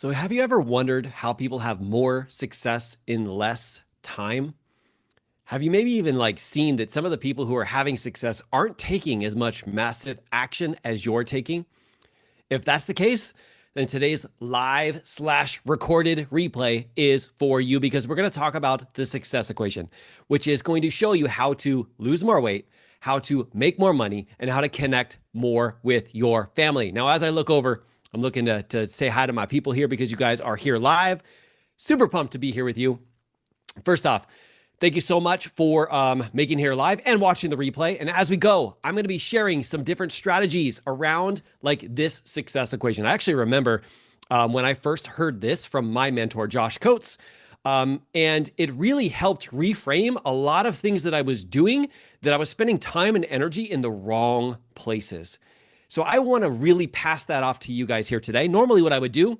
So have you ever wondered how people have more success in less time? Have you maybe even seen that some of the people who are having success aren't taking as much massive action as you're taking? If that's the case, then today's live/recorded replay is for you because we're going to talk about the success equation, which is going to show you how to lose more weight, how to make more money, and how to connect more with your family. Now, as I look over, I'm looking to say hi to my people here because you guys are here live. Super pumped to be here with you. First off, thank you so much for making here live and watching the replay. And as we go, I'm going to be sharing some different strategies around this success equation. I actually remember when I first heard this from my mentor, Josh Coates, and it really helped reframe a lot of things that I was doing, that I was spending time and energy in the wrong places. So I want to really pass that off to you guys here today. Normally what I would do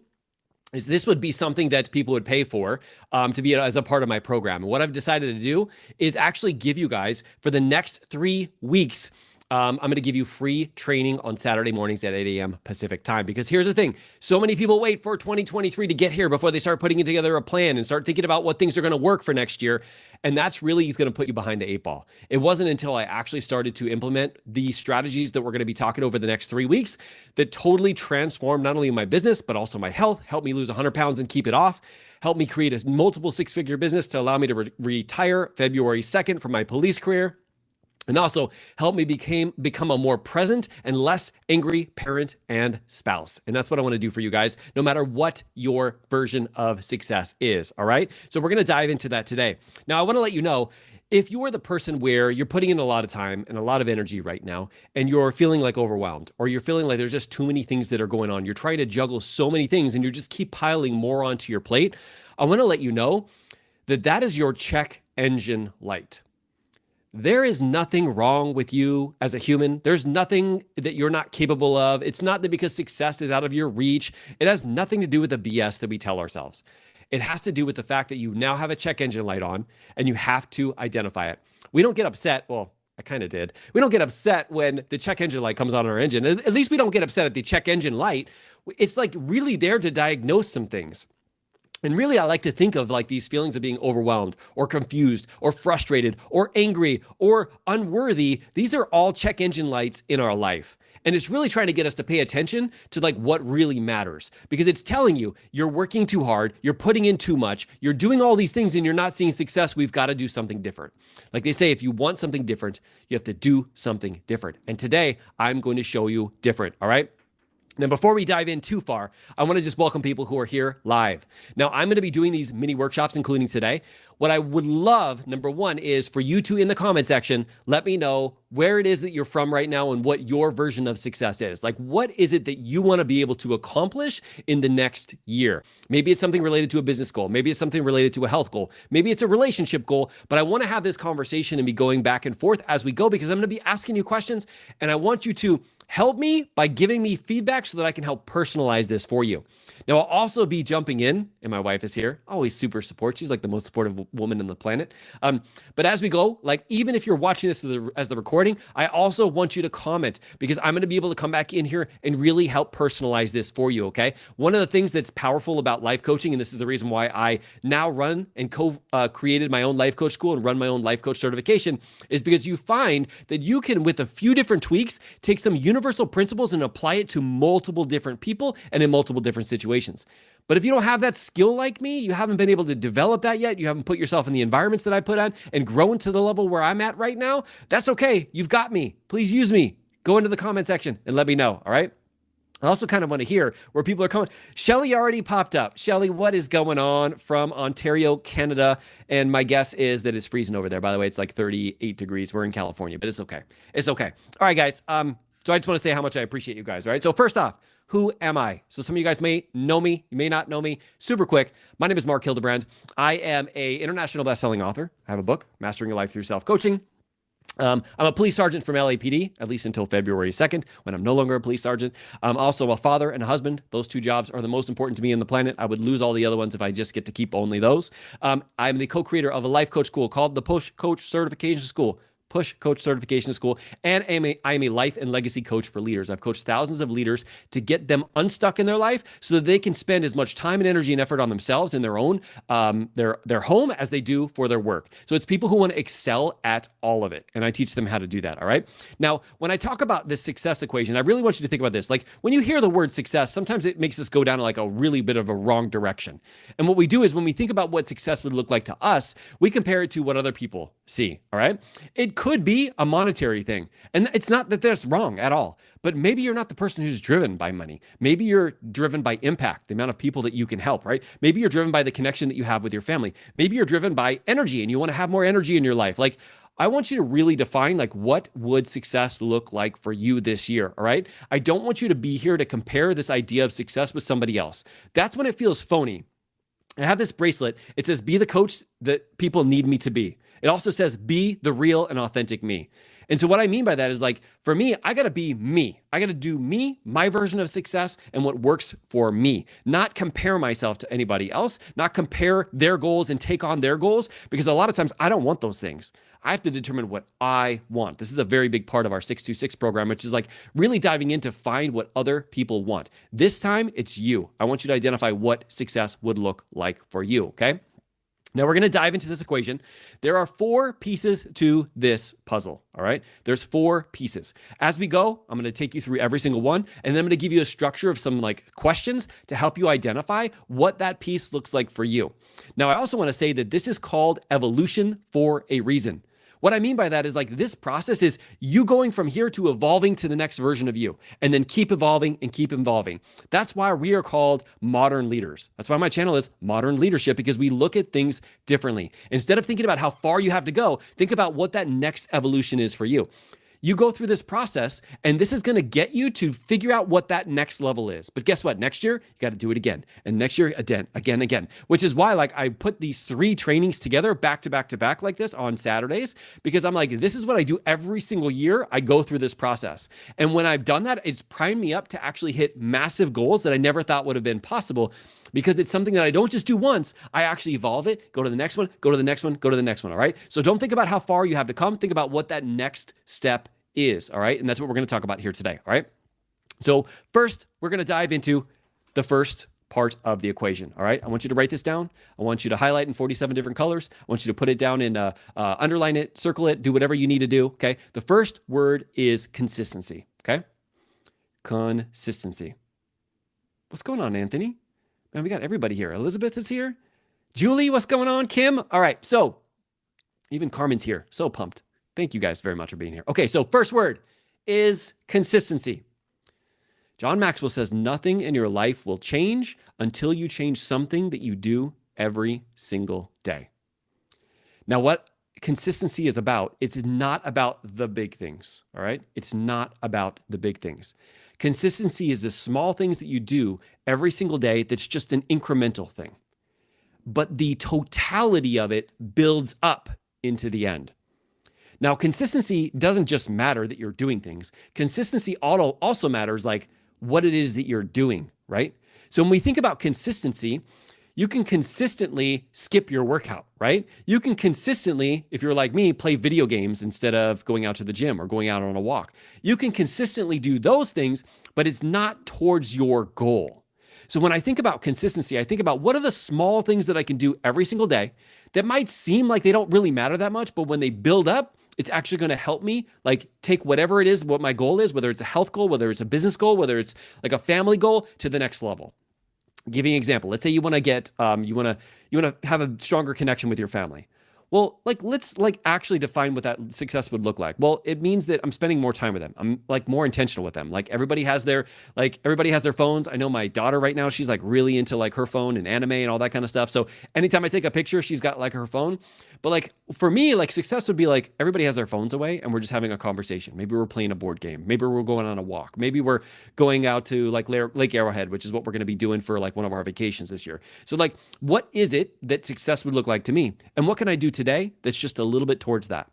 is this would be something that people would pay for to be as a part of my program. And what I've decided to do is actually give you guys, for the next 3 weeks, I'm going to give you free training on Saturday mornings at 8 a.m. Pacific time. Because here's the thing. So many people wait for 2023 to get here before they start putting together a plan and start thinking about what things are going to work for next year. And that's really going to put you behind the 8 ball. It wasn't until I actually started to implement the strategies that we're going to be talking over the next 3 weeks that totally transformed not only my business, but also my health, helped me lose 100 pounds and keep it off, helped me create a multiple six-figure business to allow me to retire February 2nd from my police career, and also help me become a more present and less angry parent and spouse. And that's what I want to do for you guys, no matter what your version of success is, all right? So we're going to dive into that today. Now, I want to let you know, if you are the person where you're putting in a lot of time and a lot of energy right now, and you're feeling overwhelmed, or you're feeling like there's just too many things that are going on, you're trying to juggle so many things, and you just keep piling more onto your plate, I want to let you know that that is your check engine light. There is nothing wrong with you as a human. There's nothing that you're not capable of. It's not that because success is out of your reach. It has nothing to do with the BS that we tell ourselves. It has to do with the fact that you now have a check engine light on and you have to identify it. We don't get upset. Well, I kind of did. We don't get upset when the check engine light comes on our engine. At least we don't get upset at the check engine light. It's really there to diagnose some things. And really, I like to think of these feelings of being overwhelmed or confused or frustrated or angry or unworthy. These are all check engine lights in our life. And it's really trying to get us to pay attention to what really matters, because it's telling you you're working too hard, you're putting in too much, you're doing all these things and you're not seeing success. We've got to do something different. Like they say, if you want something different, you have to do something different. And today I'm going to show you different. All right. Now, before we dive in too far, I want to just welcome people who are here live. Now, I'm going to be doing these mini workshops, including today. What I would love, number one, is for you to, in the comment section, let me know where it is that you're from right now and what your version of success is. What is it that you want to be able to accomplish in the next year? Maybe it's something related to a business goal. Maybe it's something related to a health goal. Maybe it's a relationship goal. But I want to have this conversation and be going back and forth as we go, because I'm going to be asking you questions, and I want you to help me by giving me feedback so that I can help personalize this for you. Now, I'll also be jumping in, and my wife is here, always super support. She's the most supportive woman on the planet. But as we go, even if you're watching this as the recording, I also want you to comment, because I'm going to be able to come back in here and really help personalize this for you, okay? One of the things that's powerful about life coaching, and this is the reason why I now run and created my own life coach school and run my own life coach certification, is because you find that you can, with a few different tweaks, take some universal principles and apply it to multiple different people and in multiple different situations. But if you don't have that skill like me, you haven't been able to develop that yet, you haven't put yourself in the environments that I put on and grown to the level where I'm at right now, that's okay. You've got me. Please use me. Go into the comment section and let me know, all right? I also kind of want to hear where people are coming. Shelly already popped up. Shelly, what is going on from Ontario, Canada? And my guess is that it's freezing over there. By the way, it's 38 degrees. We're in California, but it's okay. It's okay. All right, guys. So I just want to say how much I appreciate you guys, all right? So first off, who am I? So some of you guys may know me, you may not know me. Super quick, my name is Mark Hildebrand. I am an international best-selling author. I have a book, Mastering Your Life Through Self-Coaching. I'm a police sergeant from LAPD, at least until February 2nd, when I'm no longer a police sergeant. I'm also a father and a husband. Those two jobs are the most important to me on the planet. I would lose all the other ones if I just get to keep only those. I'm the co-creator of a life coach school called the Push Coach Certification School. Push Coach Certification School, and I am a life and legacy coach for leaders. I've coached thousands of leaders to get them unstuck in their life so that they can spend as much time and energy and effort on themselves in their own their home as they do for their work. So it's people who want to excel at all of it, and I teach them how to do that. All right. Now, when I talk about this success equation, I really want you to think about this. Like when you hear the word success, sometimes it makes us go down like a really bit of a wrong direction. And what we do is when we think about what success would look like to us, we compare it to what other people see. All right. It could be a monetary thing. And it's not that that's wrong at all, but maybe you're not the person who's driven by money. Maybe you're driven by impact, the amount of people that you can help, right? Maybe you're driven by the connection that you have with your family. Maybe you're driven by energy and you want to have more energy in your life. Like, I want you to really define like what would success look like for you this year, all right? I don't want you to be here to compare this idea of success with somebody else. That's when it feels phony. I have this bracelet. It says, be the coach that people need me to be. It also says, be the real and authentic me. And so what I mean by that is like, for me, I got to be me. I got to do me, my version of success and what works for me, not compare myself to anybody else, not compare their goals and take on their goals, because a lot of times I don't want those things. I have to determine what I want. This is a very big part of our 626 program, which is like really diving in to find what other people want. This time it's you. I want you to identify what success would look like for you. Okay. Now we're going to dive into this equation. There are 4 pieces to this puzzle, all right? There's 4 pieces. As we go, I'm going to take you through every single one, and then I'm going to give you a structure of some like questions to help you identify what that piece looks like for you. Now, I also want to say that this is called evolution for a reason. What I mean by that is like this process is you going from here to evolving to the next version of you, and then keep evolving and keep evolving. That's why we are called modern leaders. That's why my channel is Modern Leadership, because we look at things differently. Instead of thinking about how far you have to go, think about what that next evolution is for you. You go through this process, and this is going to get you to figure out what that next level is. But guess what? Next year, you got to do it again. And next year, again, which is why like I put these 3 trainings together back to back to back like this on Saturdays, because I'm like, this is what I do every single year. I go through this process. And when I've done that, it's primed me up to actually hit massive goals that I never thought would have been possible, because it's something that I don't just do once. I actually evolve it, go to the next one, go to the next one, go to the next one, all right? So don't think about how far you have to come. Think about what that next step is, all right? And that's what we're going to talk about here today, all right? So first, we're going to dive into the first part of the equation, all right? I want you to write this down. I want you to highlight in 47 different colors. I want you to put it down in, underline it, circle it, do whatever you need to do, okay? The first word is consistency, okay? Consistency. What's going on, Anthony? Man, we got everybody here. Elizabeth is here. Julie, what's going on? Kim? All right, so even Carmen's here. So pumped. Thank you guys very much for being here. Okay, so first word is consistency. John Maxwell says, nothing in your life will change until you change something that you do every single day. Now, what consistency is about, it's not about the big things, all right? It's not about the big things. Consistency is the small things that you do every single day that's just an incremental thing. But the totality of it builds up into the end. Now, consistency doesn't just matter that you're doing things. Consistency also matters like what it is that you're doing, right? So when we think about consistency, you can consistently skip your workout, right? You can consistently, if you're like me, play video games instead of going out to the gym or going out on a walk. You can consistently do those things, but it's not towards your goal. So when I think about consistency, I think about what are the small things that I can do every single day that might seem like they don't really matter that much, but when they build up, it's actually going to help me like take whatever it is, what my goal is, whether it's a health goal, whether it's a business goal, whether it's like a family goal, to the next level. Give you an example. Let's say you want to get, you want to have a stronger connection with your family. Well, like, let's like actually define what that success would look like. Well, it means that I'm spending more time with them. I'm like more intentional with them. Like everybody has their phones. I know my daughter right now, she's like really into like her phone and anime and all that kind of stuff. So anytime I take a picture, she's got like her phone. But like for me, like success would be like everybody has their phones away and we're just having a conversation. Maybe we're playing a board game. Maybe we're going on a walk. Maybe we're going out to like Lake Arrowhead, which is what we're going to be doing for like one of our vacations this year. So like, what is it that success would look like to me? And what can I do today that's just a little bit towards that?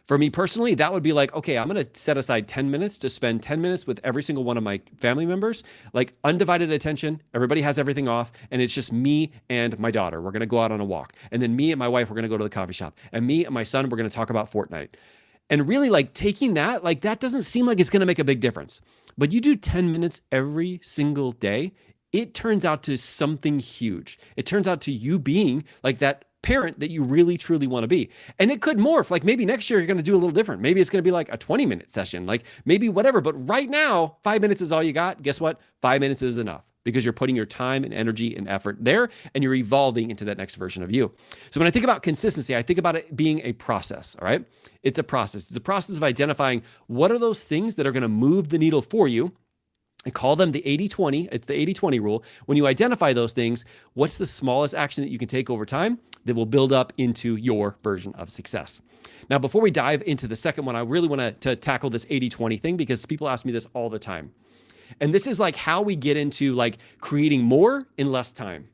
For me personally, that would be like, okay, I'm going to set aside 10 minutes to spend 10 minutes with every single one of my family members, like undivided attention. Everybody has everything off and it's just me and my daughter. We're going to go out on a walk. And then me and my wife, we're going to go to the coffee shop. And me and my son, we're going to talk about Fortnite. And really like taking that, like that doesn't seem like it's going to make a big difference. But you do 10 minutes every single day, it turns out to something huge. It turns out to you being like that parent that you really truly want to be. And it could morph. Like maybe next year you're going to do a little different. Maybe it's going to be like a 20-minute session, like maybe whatever. But right now, 5 minutes is all you got. Guess what? 5 minutes is enough because you're putting your time and energy and effort there and you're evolving into that next version of you. So when I think about consistency, I think about it being a process, all right? It's a process. It's a process of identifying what are those things that are going to move the needle for you. I call them the 80-20. It's the 80-20 rule. When you identify those things, what's the smallest action that you can take over time that will build up into your version of success? Now, before we dive into the second one, I really want to tackle this 80-20 thing because people ask me this all the time. And this is like how we get into like creating more in less time.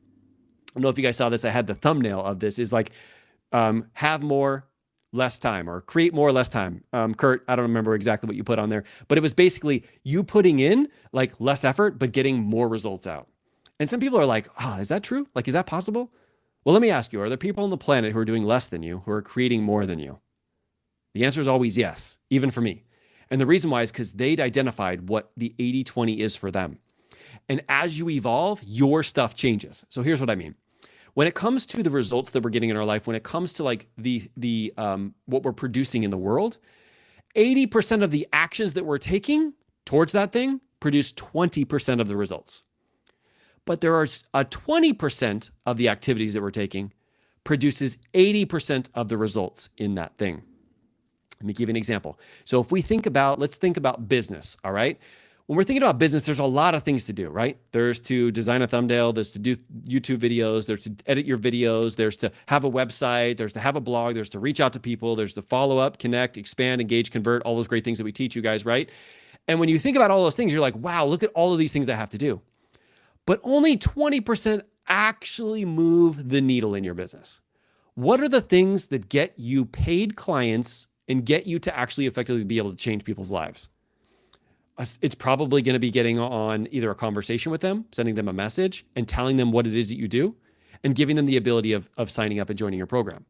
I don't know if you guys saw this. I had the thumbnail of this is like have more, less time, or create more, less time. Kurt, I don't remember exactly what you put on there, but it was basically you putting in like less effort, but getting more results out. And some people are like, oh, is that true? Like, is that possible? Well, let me ask you, are there people on the planet who are doing less than you, who are creating more than you? The answer is always yes, even for me. And the reason why is because they'd identified what the 80-20 is for them. And as you evolve, your stuff changes. So here's what I mean. When it comes to the results that we're getting in our life, when it comes to like the what we're producing in the world, 80% of the actions that we're taking towards that thing produce 20% of the results. But there are a 20% of the activities that we're taking produces 80% of the results in that thing. Let me give you an example. So if we let's think about business, all right? When we're thinking about business, there's a lot of things to do, right? There's to design a thumbnail, there's to do YouTube videos, there's to edit your videos, there's to have a website, there's to have a blog, there's to reach out to people, there's to follow up, connect, expand, engage, convert, all those great things that we teach you guys, right? And when you think about all those things, you're like, wow, look at all of these things I have to do. But only 20% actually move the needle in your business. What are the things that get you paid clients and get you to actually effectively be able to change people's lives? It's probably going to be getting on either a conversation with them, sending them a message and telling them what it is that you do and giving them the ability of signing up and joining your program.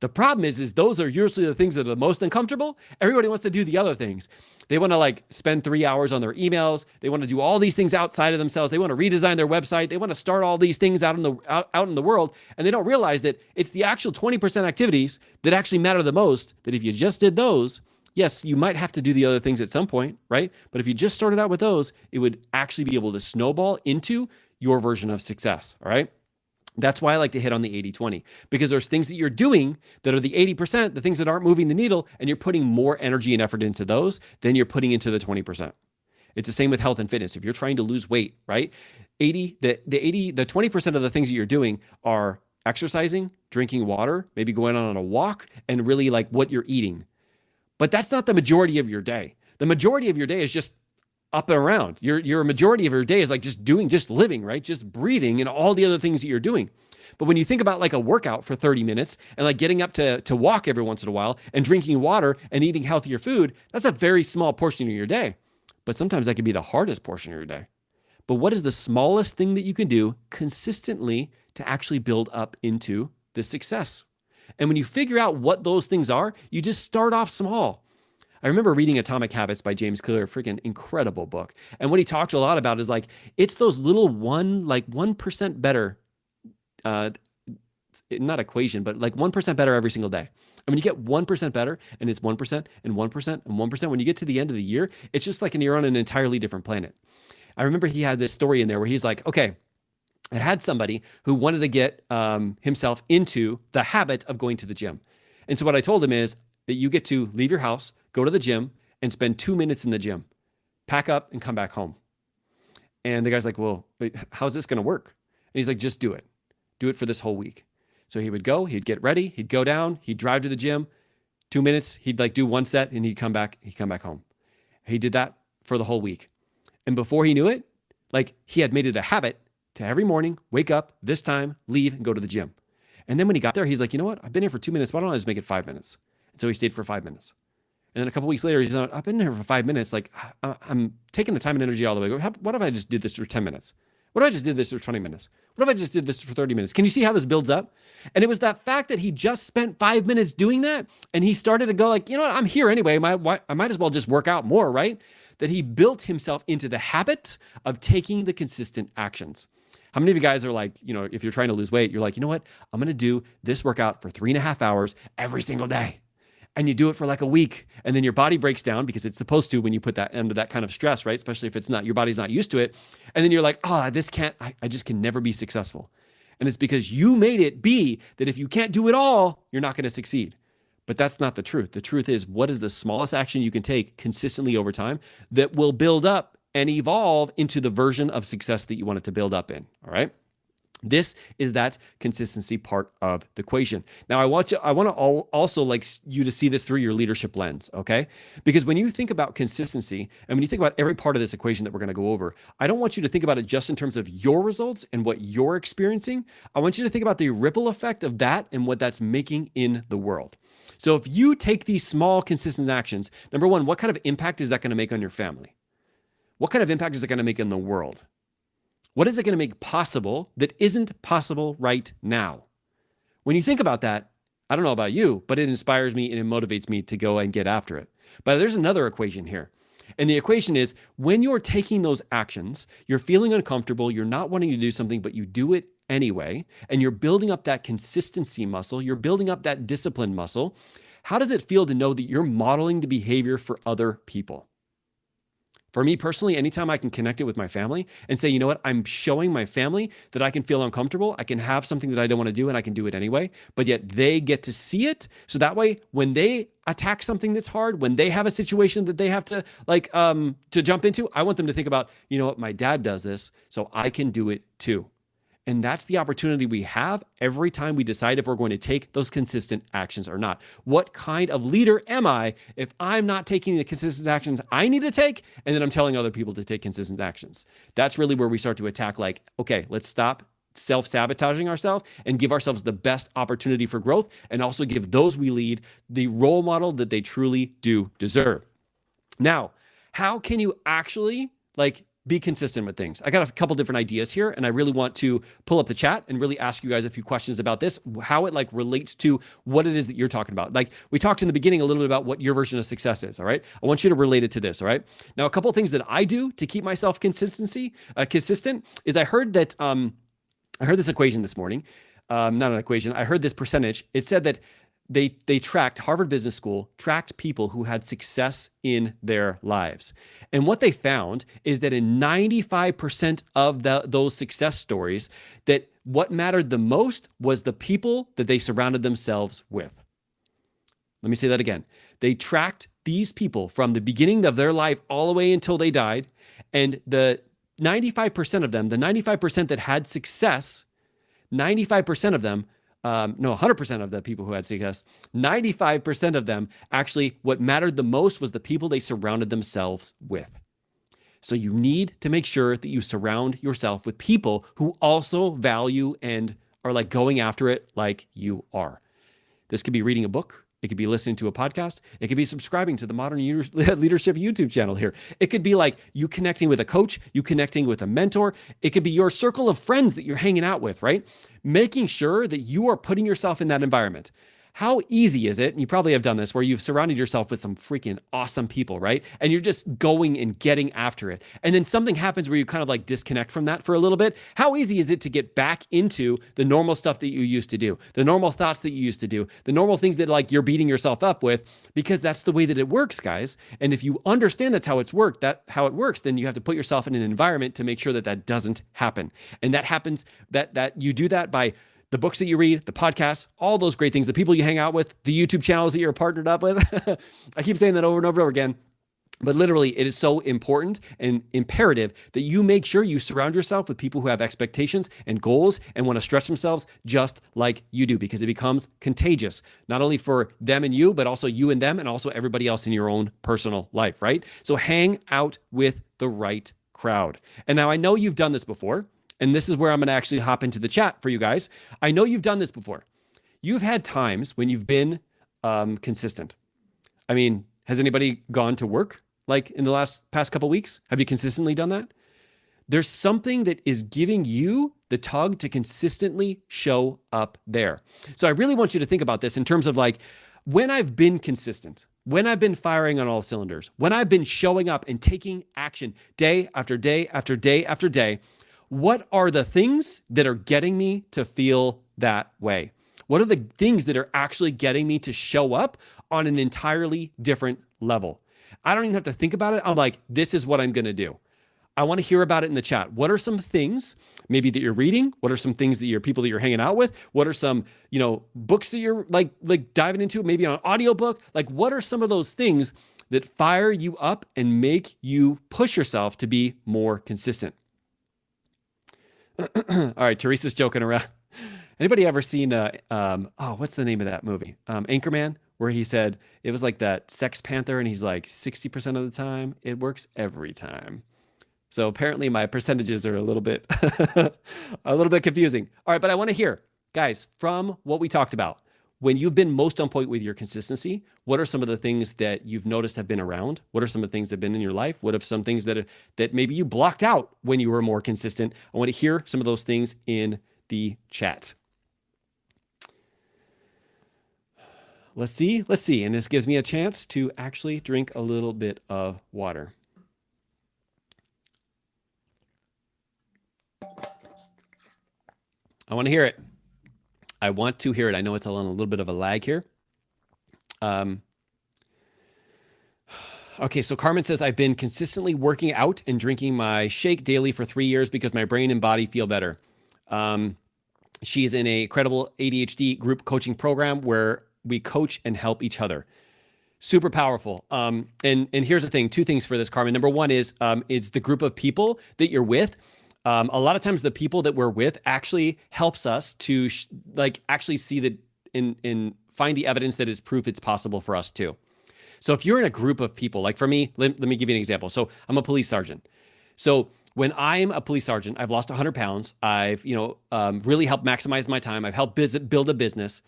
The problem is those are usually the things that are the most uncomfortable. Everybody wants to do the other things. They want to like spend 3 hours on their emails. They want to do all these things outside of themselves. They want to redesign their website. They want to start all these things out in the world. And they don't realize that it's the actual 20% activities that actually matter the most, that if you just did those, yes, you might have to do the other things at some point, right? But if you just started out with those, it would actually be able to snowball into your version of success, all right? That's why I like to hit on the 80-20, because there's things that you're doing that are the 80%, the things that aren't moving the needle, and you're putting more energy and effort into those than you're putting into the 20%. It's the same with health and fitness. If you're trying to lose weight, right? The 20% of the things that you're doing are exercising, drinking water, maybe going on a walk, and really like what you're eating. But that's not the majority of your day. The majority of your day is just up and around. Your majority of your day is like just living, right? Just breathing and all the other things that you're doing. But when you think about like a workout for 30 minutes and like getting up to walk every once in a while and drinking water and eating healthier food, that's a very small portion of your day. But sometimes that can be the hardest portion of your day. But what is the smallest thing that you can do consistently to actually build up into the success? And when you figure out what those things are, you just start off small. I remember reading Atomic Habits by James Clear, a freaking incredible book. And what he talks a lot about is like, it's those little 1% better, not equation, but like 1% better every single day. I mean, you get 1% better and it's 1% and 1% and 1%. When you get to the end of the year, it's just like you're on an entirely different planet. I remember he had this story in there where he's like, okay, I had somebody who wanted to get himself into the habit of going to the gym. And so what I told him is that you get to leave your house, go to the gym, and spend 2 minutes in the gym. Pack up and come back home. And the guy's like, well, wait, how's this going to work? And he's like, just do it. Do it for this whole week. So he would go, he'd get ready, he'd go down, he'd drive to the gym, 2 minutes, he'd like do one set, and he'd come back home. He did that for the whole week. And before he knew it, like he had made it a habit to every morning, wake up, this time, leave, and go to the gym. And then when he got there, he's like, you know what? I've been here for 2 minutes. Why don't I just make it 5 minutes? And so he stayed for 5 minutes. And then a couple weeks later, he's like, I've been here for 5 minutes. Like, I'm taking the time and energy all the way. What if I just did this for 10 minutes? What if I just did this for 20 minutes? What if I just did this for 30 minutes? Can you see how this builds up? And it was that fact that he just spent 5 minutes doing that, and he started to go like, you know what, I'm here anyway. I might as well just work out more, right? That he built himself into the habit of taking the consistent actions. How many of you guys are like, you know, if you're trying to lose weight, you're like, you know what, I'm going to do this workout for 3.5 hours every single day. And you do it for like a week, and then your body breaks down because it's supposed to when you put that under that kind of stress, right? Especially if it's not, your body's not used to it. And then you're like, oh, I just can never be successful. And it's because you made it be that if you can't do it all, you're not going to succeed. But that's not the truth. The truth is, what is the smallest action you can take consistently over time that will build up and evolve into the version of success that you want it to build up in, all right? This is that consistency part of the equation. Now, I want to also like you to see this through your leadership lens, okay? Because when you think about consistency and when you think about every part of this equation that we're going to go over, I don't want you to think about it just in terms of your results and what you're experiencing. I want you to think about the ripple effect of that and what that's making in the world. So if you take these small, consistent actions, number one, what kind of impact is that going to make on your family? What kind of impact is it going to make in the world? What is it going to make possible that isn't possible right now? When you think about that, I don't know about you, but it inspires me and it motivates me to go and get after it. But there's another equation here. And the equation is when you're taking those actions, you're feeling uncomfortable, you're not wanting to do something, but you do it anyway, and you're building up that consistency muscle, you're building up that discipline muscle. How does it feel to know that you're modeling the behavior for other people? For me personally, anytime I can connect it with my family and say, you know what, I'm showing my family that I can feel uncomfortable, I can have something that I don't want to do and I can do it anyway, but yet they get to see it. So that way, when they attack something that's hard, when they have a situation that they have to to jump into, I want them to think about, you know what, my dad does this, so I can do it too. And that's the opportunity we have every time we decide if we're going to take those consistent actions or not. What kind of leader am I if I'm not taking the consistent actions I need to take, and then I'm telling other people to take consistent actions? That's really where we start to attack like, okay, let's stop self-sabotaging ourselves and give ourselves the best opportunity for growth, and also give those we lead the role model that they truly do deserve. Now, how can you actually be consistent with things? I got a couple different ideas here, and I really want to pull up the chat and really ask you guys a few questions about this, how it relates to what it is that you're talking about. Like we talked in the beginning a little bit about what your version of success is, all right? I want you to relate it to this, all right? Now, a couple of things that I do to keep myself consistent is I heard this equation this morning, not an equation, I heard this percentage. It said that they tracked, Harvard Business School tracked people who had success in their lives. And what they found is that in 95% of those success stories, that what mattered the most was the people that they surrounded themselves with. Let me say that again. They tracked these people from the beginning of their life all the way until they died. And the 95% of them, the 95% that had success, 95% of them 100% of the people who had success, 95% of them actually, what mattered the most was the people they surrounded themselves with. So you need to make sure that you surround yourself with people who also value and are going after it like you are. This could be reading a book. It could be listening to a podcast. It could be subscribing to the Modern Leadership YouTube channel here. It could be like you connecting with a coach, you connecting with a mentor. It could be your circle of friends that you're hanging out with, right? Making sure that you are putting yourself in that environment. How easy is it, and you probably have done this, where you've surrounded yourself with some freaking awesome people, right? And you're just going and getting after it. And then something happens where you kind of disconnect from that for a little bit. How easy is it to get back into the normal stuff that you used to do, the normal thoughts that you used to do, the normal things that you're beating yourself up with, because that's the way that it works, guys. And if you understand that's how it works, then you have to put yourself in an environment to make sure that that doesn't happen. And that happens, that you do that by the books that you read, the podcasts, all those great things, the people you hang out with, the YouTube channels that you're partnered up with. I keep saying that over and over and over again. But literally, it is so important and imperative that you make sure you surround yourself with people who have expectations and goals and want to stretch themselves just like you do, because it becomes contagious, not only for them and you, but also you and them, and also everybody else in your own personal life, right? So hang out with the right crowd. And now I know you've done this before. And this is where I'm going to actually hop into the chat for you guys. I know you've done this before. You've had times when you've been consistent. I mean, has anybody gone to work in the past couple of weeks? Have you consistently done that? There's something that is giving you the tug to consistently show up there. So I really want you to think about this in terms of like, when I've been consistent, when I've been firing on all cylinders, when I've been showing up and taking action day after day after day after day, what are the things that are getting me to feel that way? What are the things that are actually getting me to show up on an entirely different level? I don't even have to think about it. I'm like, this is what I'm going to do. I want to hear about it in the chat. What are some things maybe that you're reading? What are some things that your people that you're hanging out with? What are some, books that you're like diving into, maybe on an audiobook? Like, what are some of those things that fire you up and make you push yourself to be more consistent? All right, Teresa's joking around. Anybody ever seen what's the name of that movie? Anchorman, where he said it was like that Sex Panther, and he's like 60% of the time it works every time. So apparently my percentages are a little bit confusing. All right, but I want to hear, guys, from what we talked about, when you've been most on point with your consistency, what are some of the things that you've noticed have been around? What are some of the things that have been in your life? What are some things that maybe you blocked out when you were more consistent? I want to hear some of those things in the chat. Let's see. And this gives me a chance to actually drink a little bit of water. I want to hear it. I want to hear it. I know it's on a little bit of a lag here. Okay, so Carmen says, I've been consistently working out and drinking my shake daily for 3 years because my brain and body feel better. She's in a credible ADHD group coaching program where we coach and help each other. Super powerful. And here's the thing, 2 things for this, Carmen. Number 1 is it's the group of people that you're with. A lot of times the people that we're with actually helps us to actually see that and find the evidence that is proof it's possible for us too. So if you're in a group of people, like for me, let me give you an example. So I'm a police sergeant. So when I'm a police sergeant, I've lost 100 pounds. I've, really helped maximize my time. I've helped build a business.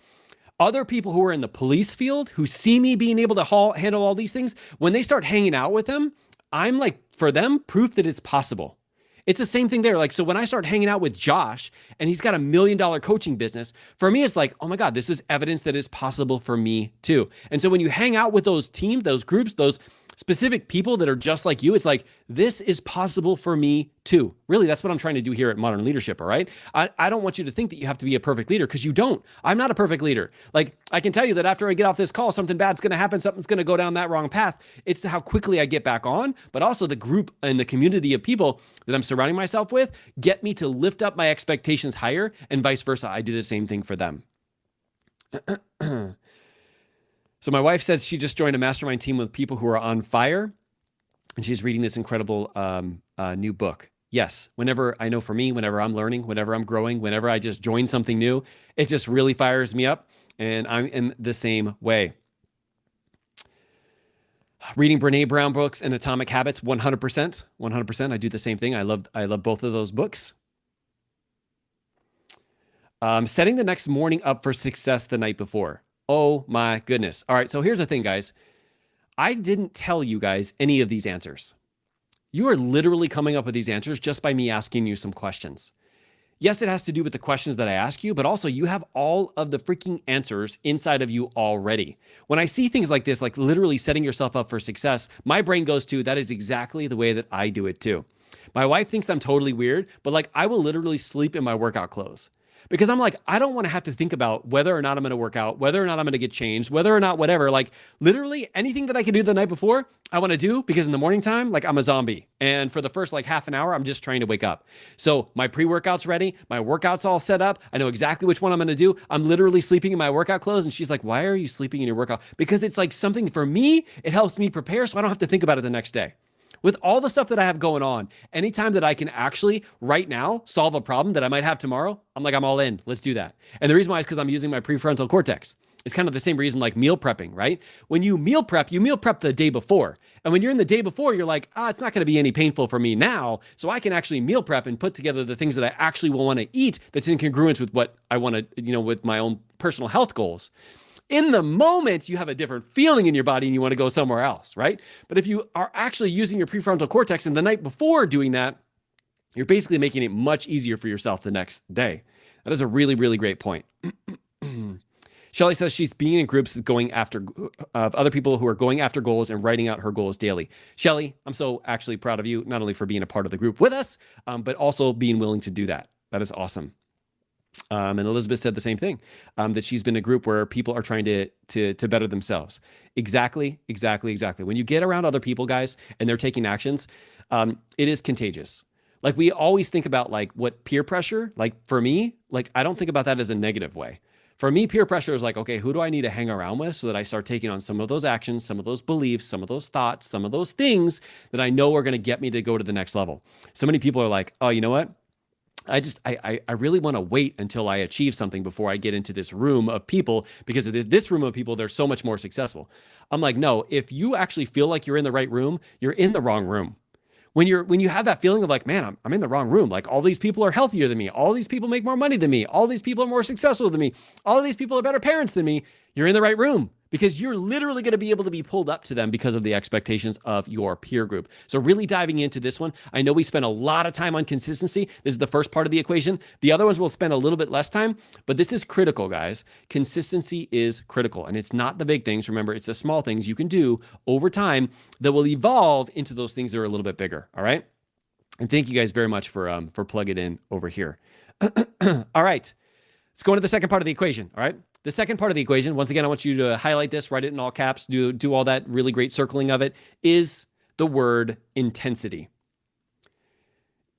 Other people who are in the police field who see me being able to handle all these things, when they start hanging out with them, I'm like, for them, proof that it's possible. It's the same thing there. Like, so when I start hanging out with Josh and he's got $1 million coaching business, for me, it's like, oh my God, this is evidence that is possible for me too. And so when you hang out with those teams, those groups, those specific people that are just like you, it's like, this is possible for me too. Really, that's what I'm trying to do here at Modern Leadership, all right? I don't want you to think that you have to be a perfect leader, because you don't. I'm not a perfect leader. Like, I can tell you that after I get off this call, something bad's going to happen, something's going to go down that wrong path. It's how quickly I get back on, but also the group and the community of people that I'm surrounding myself with get me to lift up my expectations higher, and vice versa. I do the same thing for them. So my wife says she just joined a mastermind team with people who are on fire, and she's reading this incredible new book. Yes, whenever I know for me, whenever I'm learning, whenever I'm growing, whenever I just join something new, it just really fires me up, and I'm in the same way. Reading Brene Brown books and Atomic Habits, 100%. 100%. I do the same thing. I love both of those books. Setting the next morning up for success the night before. Oh my goodness. All right, so here's the thing, guys. I didn't tell you guys any of these answers. You are literally coming up with these answers just by me asking you some questions. Yes, it has to do with the questions that I ask you, but also you have all of the freaking answers inside of you already. When I see things like this, like literally setting yourself up for success, my brain goes to, that is exactly the way that I do it too. My wife thinks I'm totally weird, but like I will literally sleep in my workout clothes. Because I'm like, I don't want to have to think about whether or not I'm going to work out, whether or not I'm going to get changed, whether or not whatever. Like literally anything that I can do the night before, I want to do, because in the morning time, like I'm a zombie. And for the first like half an hour, I'm just trying to wake up. So my pre-workout's ready. My workout's all set up. I know exactly which one I'm going to do. I'm literally sleeping in my workout clothes. And she's like, why are you sleeping in your workout? Because it's like something for me, it helps me prepare so I don't have to think about it the next day. With all the stuff that I have going on, anytime that I can actually right now solve a problem that I might have tomorrow, I'm like, I'm all in. Let's do that. And the reason why is because I'm using my prefrontal cortex. It's kind of the same reason like meal prepping, right? When you meal prep the day before. And when you're in the day before, you're like, it's not going to be any painful for me now. So I can actually meal prep and put together the things that I actually will want to eat that's in congruence with what I want to, with my own personal health goals. In the moment, you have a different feeling in your body and you want to go somewhere else, right? But if you are actually using your prefrontal cortex and the night before doing that, You're basically making it much easier for yourself the next day. That is a really, really great point. Shelly says she's being in groups going after of other people who are going after goals and writing out her goals daily. Shelly, I'm so actually proud of you, not only for being a part of the group with us, but also being willing to do that. That is awesome. And Elizabeth said the same thing, that she's been in a group where people are trying to better themselves. Exactly. When you get around other people, guys, and they're taking actions, it is contagious. Like we always think about like what peer pressure, like for me, like I don't think about that as a negative way. For me, peer pressure is like, okay, who do I need to hang around with so that I start taking on some of those actions, some of those beliefs, some of those thoughts, some of those things that I know are going to get me to go to the next level. So many people are like, oh, you know what? I really want to wait until I achieve something before I get into this room of people, because this room of people, they're so much more successful. I'm like, no, if you actually feel like you're in the right room, you're in the wrong room. When you have that feeling of like, man, I'm in the wrong room. Like all these people are healthier than me. All these people make more money than me. All these people are more successful than me. All of these people are better parents than me. You're in the right room, because you're literally going to be able to be pulled up to them because of the expectations of your peer group. So really diving into this one, I know we spent a lot of time on consistency. This is the first part of the equation. The other ones will spend a little bit less time, but this is critical, guys. Consistency is critical, and it's not the big things. Remember, it's the small things you can do over time that will evolve into those things that are a little bit bigger, all right? And thank you guys very much for plugging in over here. All right, let's go into the second part of the equation, all right? The second part of the equation, once again, I want you to highlight this, write it in all caps, do all that really great circling of it, is the word intensity.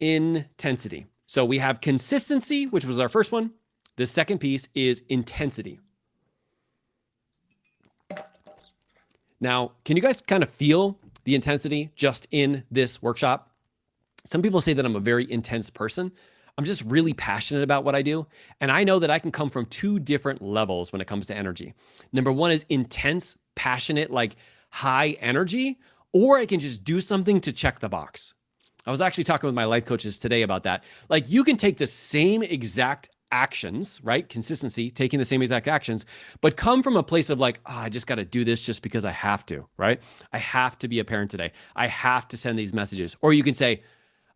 Intensity. So we have consistency, which was our first one. The second piece is intensity. Now, can you guys kind of feel the intensity just in this workshop? Some people say that I'm a very intense person. I'm just really passionate about what I do. And I know that I can come from two different levels when it comes to energy. Number one is intense, passionate, like high energy, or I can just do something to check the box. I was actually talking with my life coaches today about that. Like you can take the same exact actions, right? Consistency, taking the same exact actions, but come from a place of like, oh, I just got to do this just because I have to, right? I have to be a parent today. I have to send these messages. Or you can say,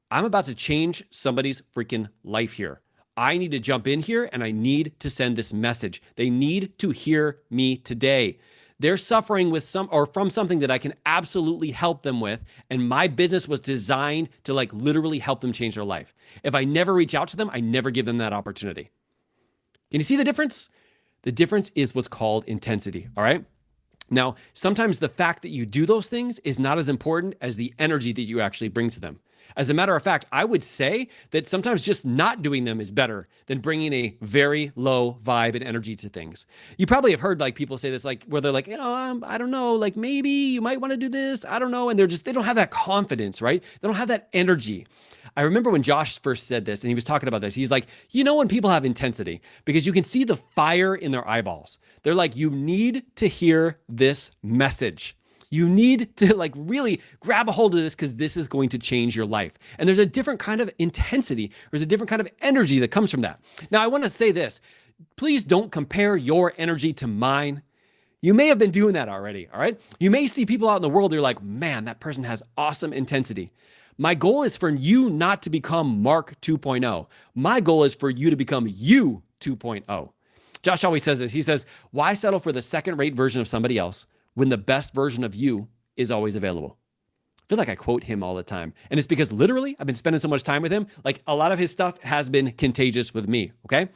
I'm about to change somebody's freaking life here. I need to jump in here and I need to send this message. They need to hear me today. They're suffering with from something that I can absolutely help them with. And my business was designed to like literally help them change their life. If I never reach out to them, I never give them that opportunity. Can you see the difference? The difference is what's called intensity. All right. Now, sometimes the fact that you do those things is not as important as the energy that you actually bring to them. As a matter of fact, I would say that sometimes just not doing them is better than bringing a very low vibe and energy to things. You probably have heard like people say this, like where they're like, I don't know, like maybe you might want to do this. I don't know. And they don't have that confidence, right? They don't have that energy. I remember when Josh first said this and he was talking about this, he's like, when people have intensity, because you can see the fire in their eyeballs. They're like, you need to hear this message. You need to like really grab a hold of this because this is going to change your life. And there's a different kind of intensity. There's a different kind of energy that comes from that. Now, I want to say this. Please don't compare your energy to mine. You may have been doing that already, all right? You may see people out in the world, you're like, man, that person has awesome intensity. My goal is for you not to become Mark 2.0. My goal is for you to become you 2.0. Josh always says this. He says, why settle for the second-rate version of somebody else when the best version of you is always available? I feel like I quote him all the time. And it's because literally I've been spending so much time with him. Like a lot of his stuff has been contagious with me, okay?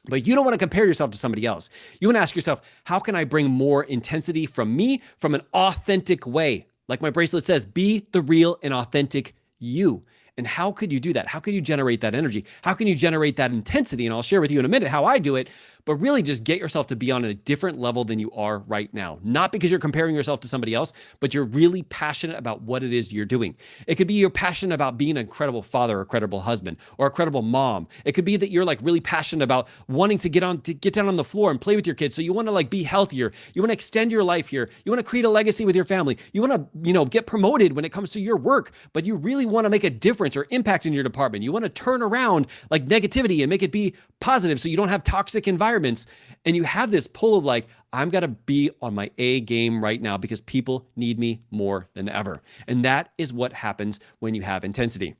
But you don't want to compare yourself to somebody else. You want to ask yourself, how can I bring more intensity from me from an authentic way? Like my bracelet says, be the real and authentic you. And how could you do that? How can you generate that energy? How can you generate that intensity? And I'll share with you in a minute how I do it, but really just get yourself to be on a different level than you are right now. Not because you're comparing yourself to somebody else, but you're really passionate about what it is you're doing. It could be you're passionate about being an incredible father, or a credible husband, or a credible mom. It could be that you're like really passionate about wanting to get down on the floor and play with your kids. So you want to like be healthier. You want to extend your life here. You want to create a legacy with your family. You want to, get promoted when it comes to your work, but you really want to make a difference or impact in your department. You want to turn around like negativity and make it be positive so you don't have toxic environments. And you have this pull of like, I'm going to be on my A game right now because people need me more than ever. And that is what happens when you have intensity.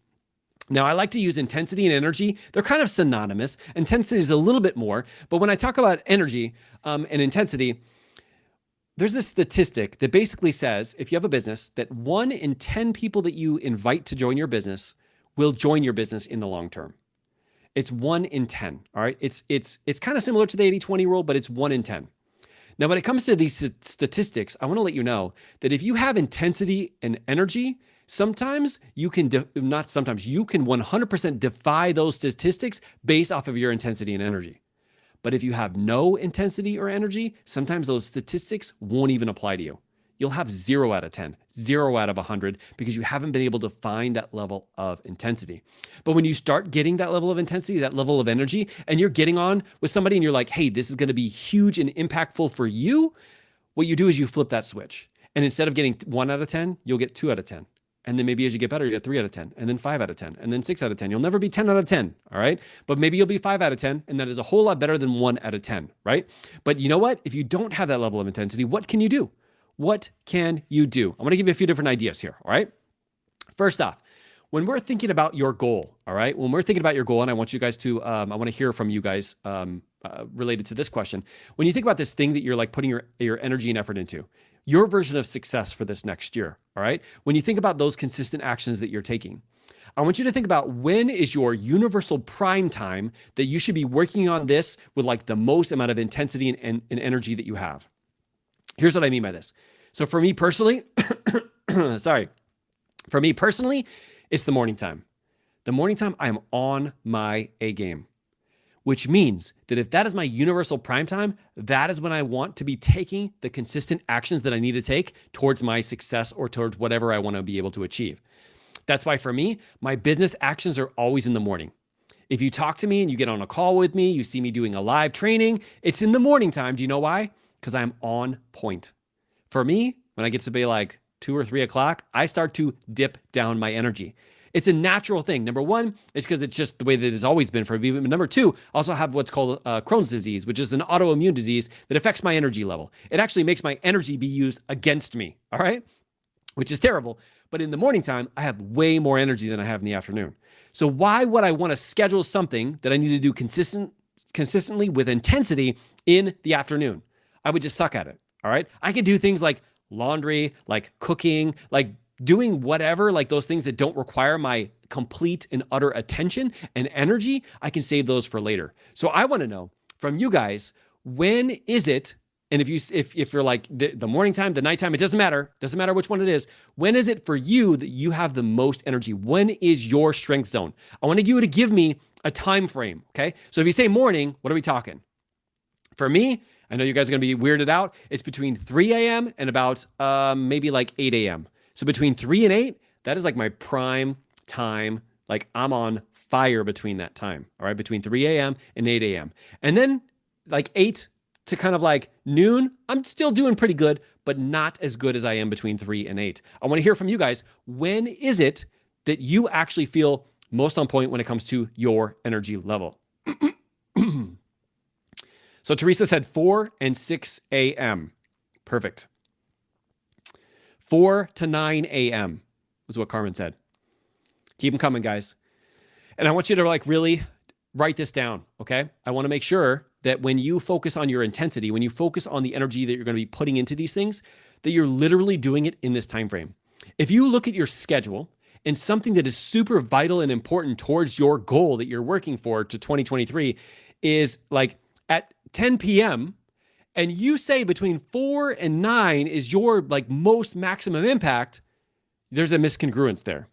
Now, I like to use intensity and energy. They're kind of synonymous. Intensity is a little bit more, but when I talk about energy and intensity, there's this statistic that basically says if you have a business, that 1 in 10 people that you invite to join your business will join your business in the long term. It's 1 in 10. All right. It's kind of similar to the 80-20 rule, but it's 1 in 10. Now, when it comes to these statistics, I want to let you know that if you have intensity and energy, sometimes you can, not sometimes, you can 100% defy those statistics based off of your intensity and energy. But if you have no intensity or energy, sometimes those statistics won't even apply to you. You'll have 0 out of 10, 0 out of 100, because you haven't been able to find that level of intensity. But when you start getting that level of intensity, that level of energy, and you're getting on with somebody and you're like, hey, this is going to be huge and impactful for you, what you do is you flip that switch. And instead of getting 1 out of 10, you'll get 2 out of 10. And then maybe as you get better, you get 3 out of 10, and then 5 out of 10, and then 6 out of 10. You'll never be 10 out of 10, all right? But maybe you'll be 5 out of 10, and that is a whole lot better than 1 out of 10, right? But you know what? If you don't have that level of intensity, what can you do? What can you do? I want to give you a few different ideas here, all right? First off, when we're thinking about your goal, all right? When we're thinking about your goal, and I want you guys to, I want to hear from you guys related to this question. When you think about this thing that you're like putting your energy and effort into, your version of success for this next year, all right? When you think about those consistent actions that you're taking, I want you to think about when is your universal prime time that you should be working on this with like the most amount of intensity and energy that you have. Here's what I mean by this. So for me personally, for me personally, it's the morning time. The morning time, I am on my A game, which means that if that is my universal prime time, that is when I want to be taking the consistent actions that I need to take towards my success or towards whatever I want to be able to achieve. That's why for me, my business actions are always in the morning. If you talk to me and you get on a call with me, you see me doing a live training, it's in the morning time. Do you know why? Because I'm on point. For me, when I get to be like 2 or 3 o'clock, I start to dip down my energy. It's a natural thing. Number one, it's because it's just the way that it's always been for me. But number two, I also have what's called Crohn's disease, which is an autoimmune disease that affects my energy level. It actually makes my energy be used against me, all right? Which is terrible. But in the morning time, I have way more energy than I have in the afternoon. So why would I want to schedule something that I need to do consistently with intensity in the afternoon? I would just suck at it, all right? I could do things like laundry, like cooking, like doing whatever, like those things that don't require my complete and utter attention and energy. I can save those for later. So I want to know from you guys, when is it, and if you're like the morning time, the nighttime, it doesn't matter which one it is. When is it for you that you have the most energy? When is your strength zone? I want you to give me a time frame, okay? So if you say morning, what are we talking? For me, I know you guys are going to be weirded out. It's between 3 a.m. and about maybe like 8 a.m. So between 3 and 8, that is like my prime time. Like I'm on fire between that time, all right? Between 3 a.m. and 8 a.m. And then like 8 to kind of like noon, I'm still doing pretty good, but not as good as I am between 3 and 8. I want to hear from you guys. When is it that you actually feel most on point when it comes to your energy level? So Teresa said 4 and 6 a.m. Perfect. 4 to 9 a.m. was what Carmen said. Keep them coming, guys. And I want you to like really write this down, okay? I want to make sure that when you focus on your intensity, when you focus on the energy that you're going to be putting into these things, that you're literally doing it in this time frame. If you look at your schedule and something that is super vital and important towards your goal that you're working for to 2023 is like at 10 p.m., and you say between 4 and 9 is your like most maximum impact, there's a miscongruence there.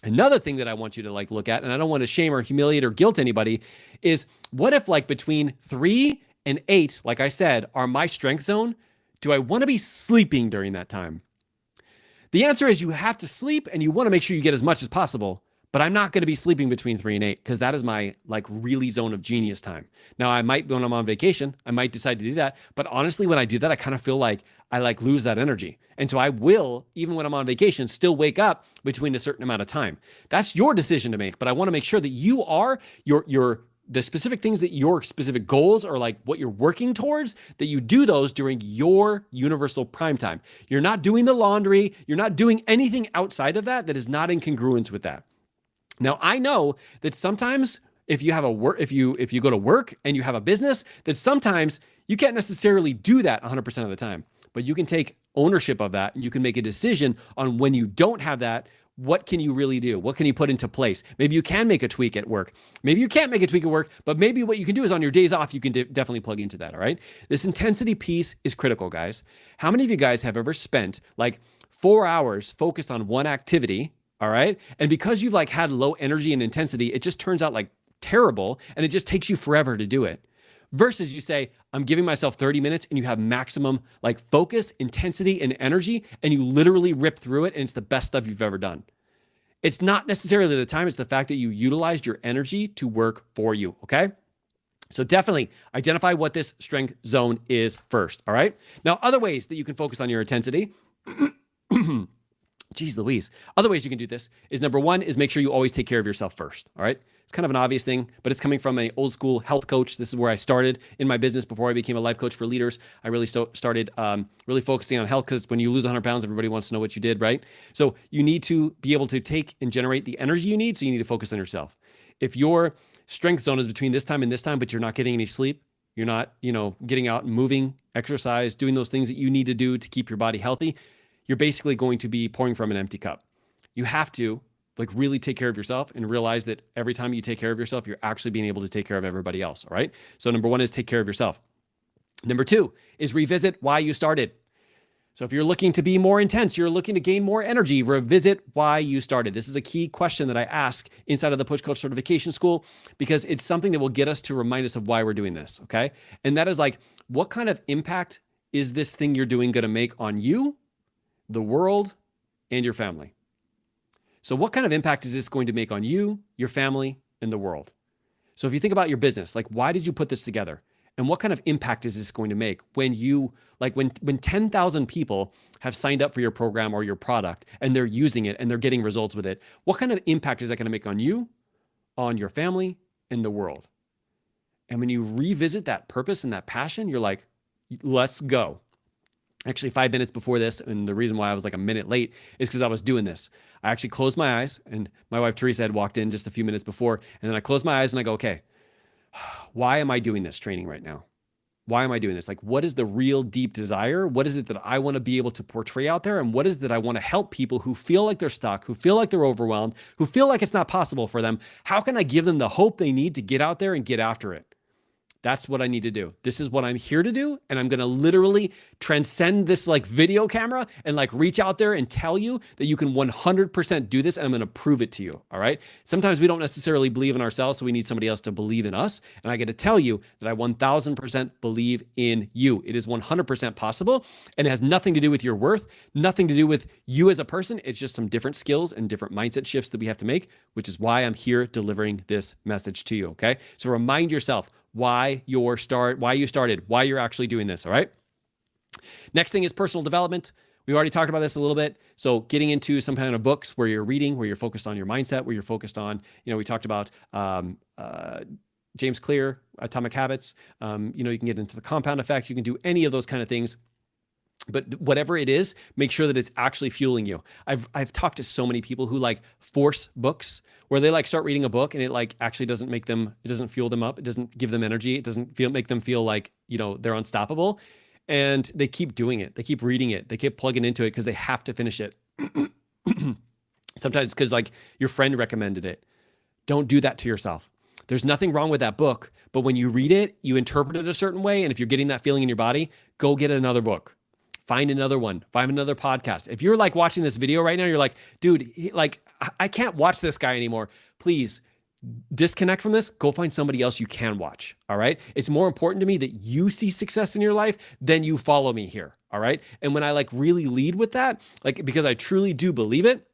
Another thing that I want you to like look at, and I don't want to shame or humiliate or guilt anybody, is what if like between 3 and 8, like I said, are my strength zone? Do I want to be sleeping during that time? The answer is you have to sleep and you want to make sure you get as much as possible. But I'm not going to be sleeping between 3 and 8 because that is my like really zone of genius time. Now I might, when I'm on vacation, I might decide to do that. But honestly, when I do that, I kind of feel like I like lose that energy. And so I will, even when I'm on vacation, still wake up between a certain amount of time. That's your decision to make. But I want to make sure that you are the specific things that your specific goals are like what you're working towards, that you do those during your universal prime time. You're not doing the laundry. You're not doing anything outside of that that is not in congruence with that. Now, I know that sometimes if you have a work, if you go to work and you have a business, that sometimes you can't necessarily do that 100% of the time, but you can take ownership of that and you can make a decision on when you don't have that. What can you really do? What can you put into place? Maybe you can make a tweak at work. Maybe you can't make a tweak at work, but maybe what you can do is on your days off, you can definitely plug into that. All right. This intensity piece is critical, guys. How many of you guys have ever spent like 4 hours focused on one activity? All right. And because you've like had low energy and intensity, it just turns out like terrible and it just takes you forever to do it. Versus you say, I'm giving myself 30 minutes and you have maximum like focus, intensity, and energy, and you literally rip through it and it's the best stuff you've ever done. It's not necessarily the time, it's the fact that you utilized your energy to work for you, okay? So definitely identify what this strength zone is first, all right? Now, other ways that you can focus on your intensity, geez Louise. Other ways you can do this is number one is make sure you always take care of yourself first, all right? It's kind of an obvious thing, but it's coming from an old school health coach. This is where I started in my business before I became a life coach for leaders. I really started really focusing on health because when you lose 100 pounds, everybody wants to know what you did, right? So you need to be able to take and generate the energy you need, so you need to focus on yourself. If your strength zone is between this time and this time, but you're not getting any sleep, you're not, getting out and moving, exercise, doing those things that you need to do to keep your body healthy, you're basically going to be pouring from an empty cup. You have to like really take care of yourself and realize that every time you take care of yourself, you're actually being able to take care of everybody else. All right. So number one is take care of yourself. Number two is revisit why you started. So if you're looking to be more intense, you're looking to gain more energy, revisit why you started. This is a key question that I ask inside of the Push Coach Certification School because it's something that will get us to remind us of why we're doing this. Okay. And that is like, what kind of impact is this thing you're doing going to make on you, the world, and your family? So what kind of impact is this going to make on you, your family, and the world? So if you think about your business, like why did you put this together? And what kind of impact is this going to make when you, like when 10,000 people have signed up for your program or your product and they're using it and they're getting results with it, what kind of impact is that going to make on you, on your family, and the world? And when you revisit that purpose and that passion, you're like, let's go. Actually, 5 minutes before this, and the reason why I was like a minute late is because I was doing this. I actually closed my eyes, and my wife Teresa had walked in just a few minutes before, and then I closed my eyes and I go, okay, why am I doing this training right now? Why am I doing this? Like, what is the real deep desire? What is it that I want to be able to portray out there? And what is it that I want to help people who feel like they're stuck, who feel like they're overwhelmed, who feel like it's not possible for them? How can I give them the hope they need to get out there and get after it? That's what I need to do. This is what I'm here to do. And I'm going to literally transcend this like video camera and like reach out there and tell you that you can 100% do this. And I'm going to prove it to you. All right. Sometimes we don't necessarily believe in ourselves, so we need somebody else to believe in us. And I get to tell you that I 1000% believe in you. It is 100% possible. And it has nothing to do with your worth, nothing to do with you as a person. It's just some different skills and different mindset shifts that we have to make, which is why I'm here delivering this message to you. Okay. So remind yourself why you started, why you're actually doing this, all right? Next thing is personal development. We already talked about this a little bit. So getting into some kind of books where you're reading, where you're focused on your mindset, where you're focused on, we talked about James Clear, Atomic Habits. You can get into the compound effect. You can do any of those kind of things. But whatever it is, make sure that it's actually fueling you. I've talked to so many people who like force books where they like start reading a book and it like actually doesn't fuel them up. It doesn't give them energy. It doesn't make them feel like, they're unstoppable. And they keep doing it. They keep reading it. They keep plugging into it because they have to finish it. Sometimes it's because like your friend recommended it. Don't do that to yourself. There's nothing wrong with that book, but when you read it, you interpret it a certain way. And if you're getting that feeling in your body, go get another book. Find another one, find another podcast. If you're like watching this video right now, you're like, dude, I can't watch this guy anymore. Please disconnect from this. Go find somebody else you can watch. All right. It's more important to me that you see success in your life than you follow me here. All right. And when I like really lead with that, like, because I truly do believe it,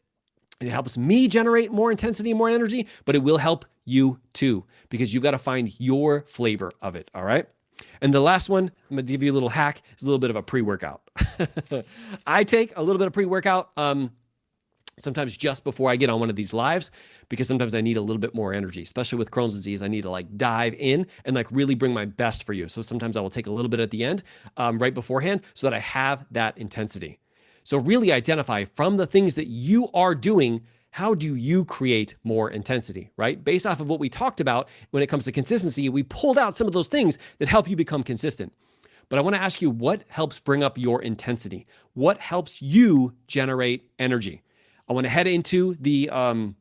and it helps me generate more intensity and more energy, but it will help you too, because you got to find your flavor of it. All right. And the last one, I'm going to give you a little hack, is a little bit of a pre-workout. I take a little bit of pre-workout sometimes just before I get on one of these lives, because sometimes I need a little bit more energy, especially with Crohn's disease. I need to like dive in and like really bring my best for you. So sometimes I will take a little bit at the end, right beforehand, so that I have that intensity. So really identify from the things that you are doing, how do you create more intensity, right? Based off of what we talked about when it comes to consistency, we pulled out some of those things that help you become consistent. But I want to ask you, what helps bring up your intensity? What helps you generate energy? I want to head into the, I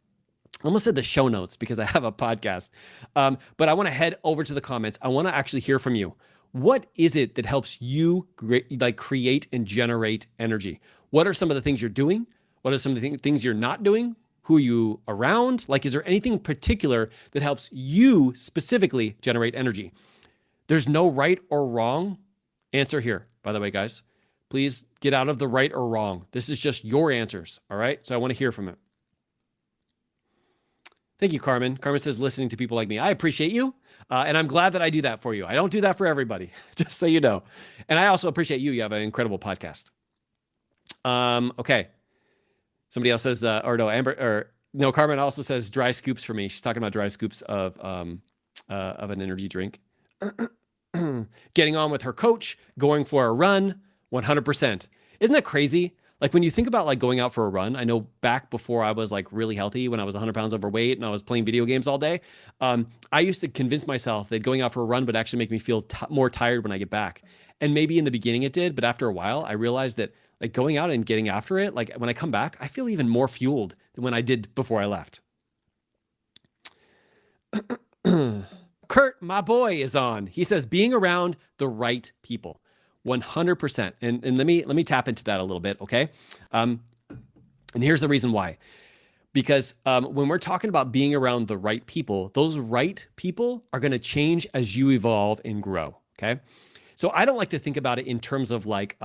almost said the show notes because I have a podcast, but I want to head over to the comments. I want to actually hear from you. What is it that helps you create and generate energy? What are some of the things you're doing? What are some of the things you're not doing? Who are you around? Like, is there anything particular that helps you specifically generate energy? There's no right or wrong answer here, by the way, guys. Please get out of the right or wrong. This is just your answers, all right? So I want to hear from it. Thank you, Carmen. Carmen says, listening to people like me. I appreciate you, and I'm glad that I do that for you. I don't do that for everybody, just so you know. And I also appreciate you. You have an incredible podcast. Okay. Somebody else says, Carmen also says dry scoops for me. She's talking about dry scoops of an energy drink. Getting on with her coach, going for a run, 100%. Isn't that crazy? Like when you think about like going out for a run, I know back before I was like really healthy, when I was 100 pounds overweight and I was playing video games all day, I used to convince myself that going out for a run would actually make me feel more tired when I get back. And maybe in the beginning it did, but after a while, I realized that like going out and getting after it, like when I come back, I feel even more fueled than when I did before I left. Kurt, my boy, is on. He says, being around the right people, 100%. And let me tap into that a little bit, okay? And here's the reason why. Because when we're talking about being around the right people, those right people are going to change as you evolve and grow, okay? So I don't like to think about it in terms of like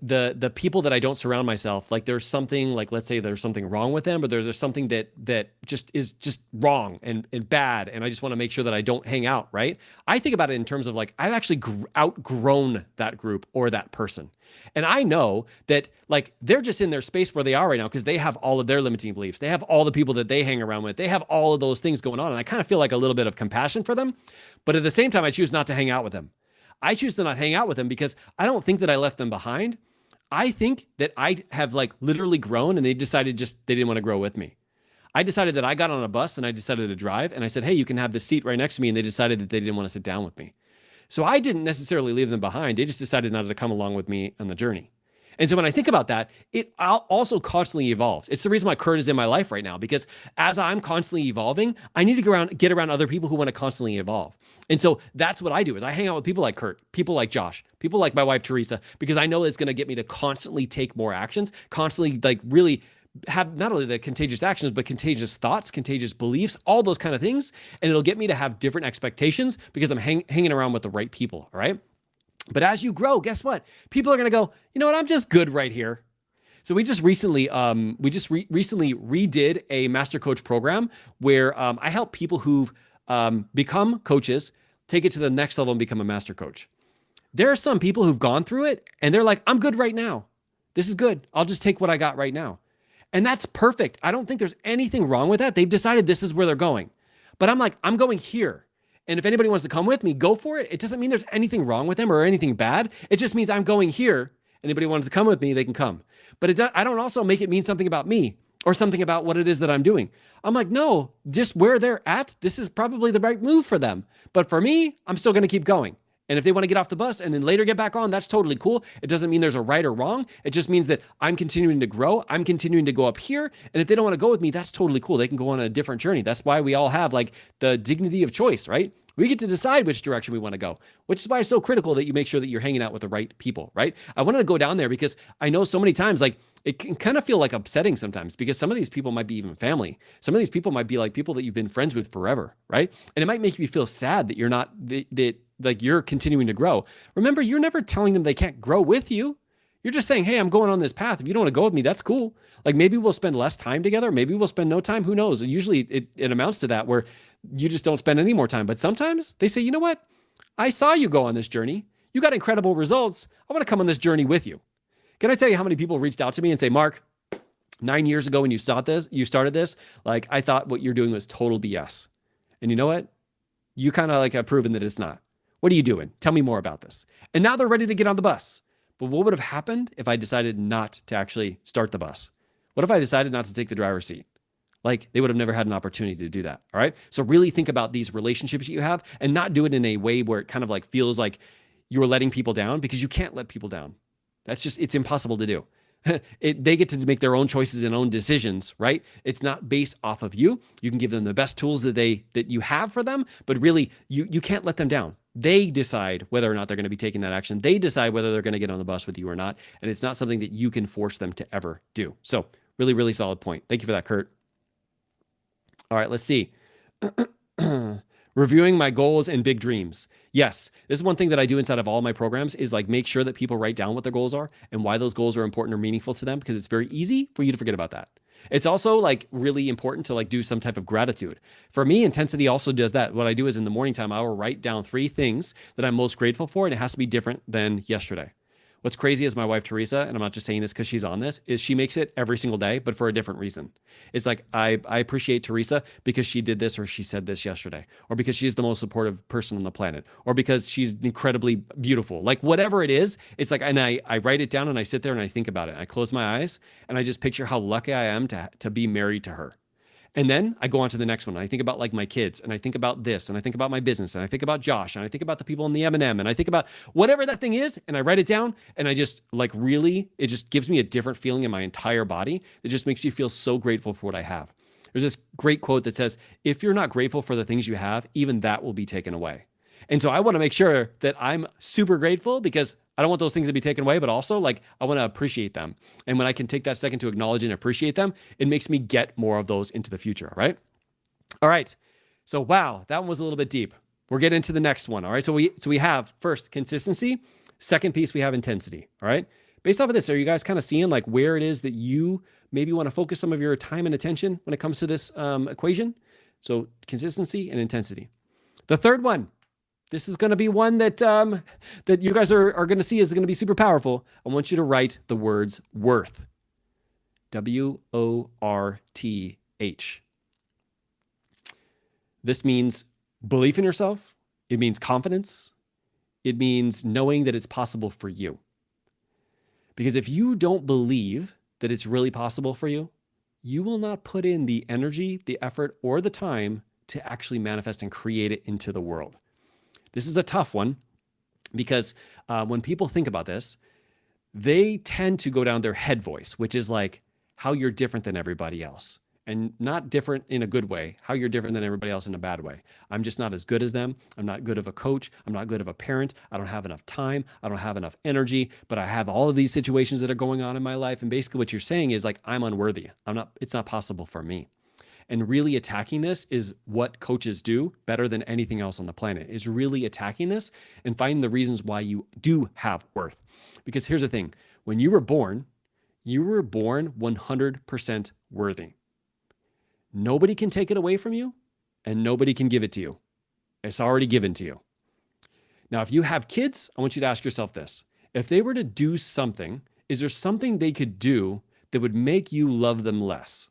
the people that I don't surround myself, like there's something, like let's say there's something wrong with them, or there's something that just is just wrong and bad, and I just want to make sure that I don't hang out, right? I think about it in terms of like, I've actually outgrown that group or that person. And I know that like they're just in their space where they are right now because they have all of their limiting beliefs. They have all the people that they hang around with. They have all of those things going on. And I kind of feel like a little bit of compassion for them. But at the same time, I choose not to hang out with them. I choose to not hang out with them because I don't think that I left them behind. I think that I have like literally grown and they decided they didn't want to grow with me. I decided that I got on a bus and I decided to drive and I said, hey, you can have this seat right next to me. And they decided that they didn't want to sit down with me. So I didn't necessarily leave them behind. They just decided not to come along with me on the journey. And so when I think about that, it also constantly evolves. It's the reason why Kurt is in my life right now, because as I'm constantly evolving, I need to get around other people who want to constantly evolve. And so that's what I do is I hang out with people like Kurt, people like Josh, people like my wife, Teresa, because I know it's going to get me to constantly take more actions, constantly like really have not only the contagious actions, but contagious thoughts, contagious beliefs, all those kind of things. And it'll get me to have different expectations because I'm hanging around with the right people, all right? But as you grow, guess what? People are going to go, you know what? I'm just good right here. So we just recently, redid a master coach program where I help people who've become coaches take it to the next level and become a master coach. There are some people who've gone through it and they're like, I'm good right now. This is good. I'll just take what I got right now. And that's perfect. I don't think there's anything wrong with that. They've decided this is where they're going. But I'm like, I'm going here. And if anybody wants to come with me, go for it. It doesn't mean there's anything wrong with them or anything bad. It just means I'm going here. Anybody wants to come with me, they can come. But I don't also make it mean something about me or something about what it is that I'm doing. I'm like, no, just where they're at, this is probably the right move for them. But for me, I'm still going to keep going. And if they want to get off the bus and then later get back on, that's totally cool. It doesn't mean there's a right or wrong. It just means that I'm continuing to grow. I'm continuing to go up here. And if they don't want to go with me, that's totally cool. They can go on a different journey. That's why we all have like the dignity of choice, right? We get to decide which direction we want to go, which is why it's so critical that you make sure that you're hanging out with the right people, right? I wanted to go down there because I know so many times, like, it can kind of feel like upsetting sometimes because some of these people might be even family. Some of these people might be like people that you've been friends with forever, right? And it might make you feel sad that you're not, that like you're continuing to grow. Remember, you're never telling them they can't grow with you. You're just saying, hey, I'm going on this path. If you don't want to go with me, that's cool. Like maybe we'll spend less time together. Maybe we'll spend no time. Who knows? Usually it amounts to that where you just don't spend any more time. But sometimes they say, you know what? I saw you go on this journey. You got incredible results. I want to come on this journey with you. Can I tell you how many people reached out to me and say, Mark, 9 years ago when you started this, like I thought what you're doing was total BS. And you know what? You kind of like have proven that it's not. What are you doing? Tell me more about this. And now they're ready to get on the bus. But what would have happened if I decided not to actually start the bus? What if I decided not to take the driver's seat? Like they would have never had an opportunity to do that. All right. So really think about these relationships that you have and not do it in a way where it kind of like feels like you're letting people down, because you can't let people down. It's impossible to do. They get to make their own choices and own decisions, right? It's not based off of you. You can give them the best tools that you have for them, but really you can't let them down. They decide whether or not they're going to be taking that action. They decide whether they're going to get on the bus with you or not. And it's not something that you can force them to ever do. So really, really solid point. Thank you for that, Kurt. All right, let's see. Reviewing my goals and big dreams. Yes, this is one thing that I do inside of all my programs is like make sure that people write down what their goals are and why those goals are important or meaningful to them, because it's very easy for you to forget about that. It's also like really important to like do some type of gratitude. For me, intensity also does that. What I do is in the morning time, I will write down 3 things that I'm most grateful for, and it has to be different than yesterday. What's crazy is my wife, Teresa, and I'm not just saying this because she's on this, is she makes it every single day, but for a different reason. It's like, I appreciate Teresa because she did this or she said this yesterday, or because she's the most supportive person on the planet, or because she's incredibly beautiful. Like whatever it is, it's like, and I write it down and I sit there and I think about it. I close my eyes and I just picture how lucky I am to be married to her. And then I go on to the next one. I think about like my kids, and I think about this, and I think about my business, and I think about Josh, and I think about the people in the M&M, and I think about whatever that thing is, and I write it down, and I just like really, it just gives me a different feeling in my entire body. It just makes me feel so grateful for what I have. There's this great quote that says, if you're not grateful for the things you have, even that will be taken away. And so I want to make sure that I'm super grateful, because I don't want those things to be taken away, but also like I want to appreciate them. And when I can take that second to acknowledge and appreciate them, it makes me get more of those into the future, right? All right. So wow, that one was a little bit deep. We're getting into the next one. All right. So we have first consistency. Second piece, we have intensity. All right. Based off of this, are you guys kind of seeing like where it is that you maybe want to focus some of your time and attention when it comes to this equation? So consistency and intensity. The third one, this is going to be one that that you guys are going to see is going to be super powerful. I want you to write the words worth. W-O-R-T-H. This means belief in yourself. It means confidence. It means knowing that it's possible for you. Because if you don't believe that it's really possible for you, you will not put in the energy, the effort, or the time to actually manifest and create it into the world. This is a tough one, because when people think about this, they tend to go down their head voice, which is like how you're different than everybody else. And not different in a good way, how you're different than everybody else in a bad way. I'm just not as good as them. I'm not good of a coach. I'm not good of a parent. I don't have enough time. I don't have enough energy, but I have all of these situations that are going on in my life. And basically what you're saying is like, I'm unworthy. It's not possible for me. And really attacking this is what coaches do better than anything else on the planet, is really attacking this and finding the reasons why you do have worth. Because here's the thing, when you were born 100% worthy. Nobody can take it away from you, and nobody can give it to you. It's already given to you. Now, if you have kids, I want you to ask yourself this. If they were to do something, is there something they could do that would make you love them less?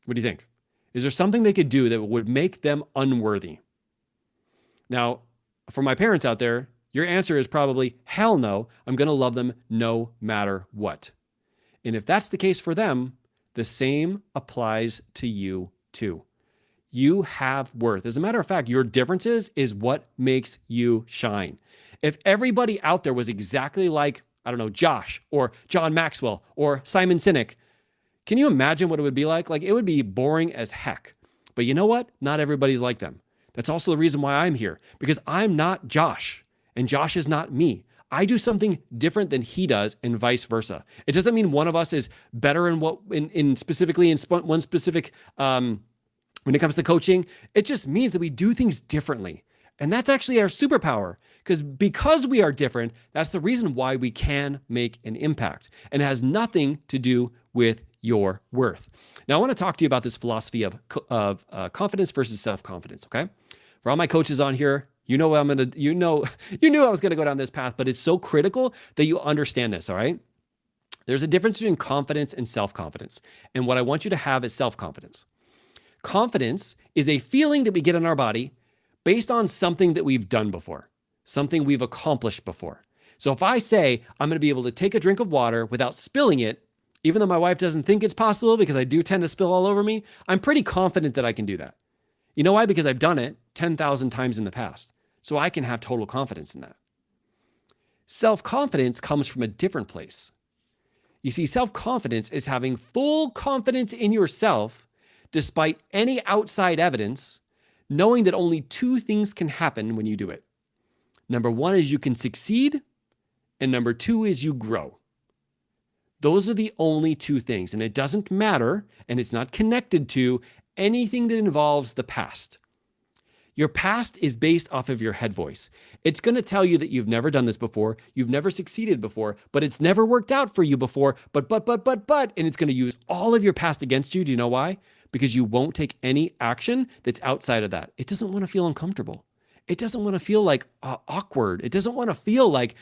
What do you think? Is there something they could do that would make them unworthy? Now, for my parents out there, your answer is probably, hell no, I'm going to love them no matter what. And if that's the case for them, the same applies to you too. You have worth. As a matter of fact, your differences is what makes you shine. If everybody out there was exactly like, I don't know, Josh or John Maxwell or Simon Sinek, can you imagine what it would be like? Like, it would be boring as heck. But you know what? Not everybody's like them. That's also the reason why I'm here, because I'm not Josh and Josh is not me. I do something different than he does and vice versa. It doesn't mean one of us is better in one specific, when it comes to coaching. It just means that we do things differently. And that's actually our superpower, because we are different, that's the reason why we can make an impact. And it has nothing to do with your worth. Now, I want to talk to you about this philosophy of confidence versus self-confidence, okay? For all my coaches on here, you knew I was going to go down this path, but it's so critical that you understand this, all right? There's a difference between confidence and self-confidence. And what I want you to have is self-confidence. Confidence is a feeling that we get in our body based on something that we've done before, something we've accomplished before. So if I say I'm going to be able to take a drink of water without spilling it, Even though my wife doesn't think it's possible because I do tend to spill all over me, I'm pretty confident that I can do that. You know why? Because I've done it 10,000 times in the past. So I can have total confidence in that. Self-confidence comes from a different place. You see, self-confidence is having full confidence in yourself despite any outside evidence, knowing that only two things can happen when you do it. Number one is you can succeed, and number two is you grow. Those are the only two things, and it doesn't matter, and it's not connected to anything that involves the past. Your past is based off of your head voice. It's going to tell you that you've never done this before, you've never succeeded before, but it's never worked out for you before, but, and it's going to use all of your past against you. Do you know why? Because you won't take any action that's outside of that. It doesn't want to feel uncomfortable. It doesn't want to feel like awkward. It doesn't want to feel like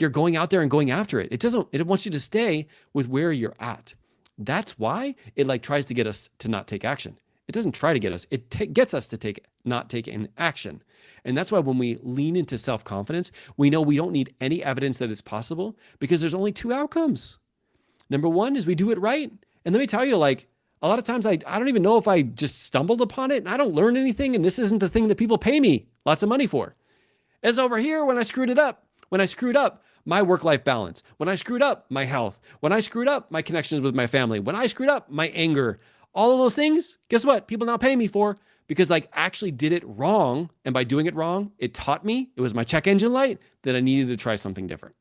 you're going out there and going after it. It wants you to stay with where you're at. That's why it tries to get us to not take action. It doesn't try to get us. It gets us to not take an action. And that's why when we lean into self-confidence, we know we don't need any evidence that it's possible because there's only two outcomes. Number one is we do it right. And let me tell you, a lot of times I don't even know if I just stumbled upon it and I don't learn anything. And this isn't the thing that people pay me lots of money for. It's over here when I screwed it up. When I screwed up my work-life balance. When I screwed up my health. When I screwed up my connections with my family. When I screwed up my anger. All of those things, guess what? People now pay me for because I actually did it wrong. And by doing it wrong, it taught me, it was my check engine light, that I needed to try something different.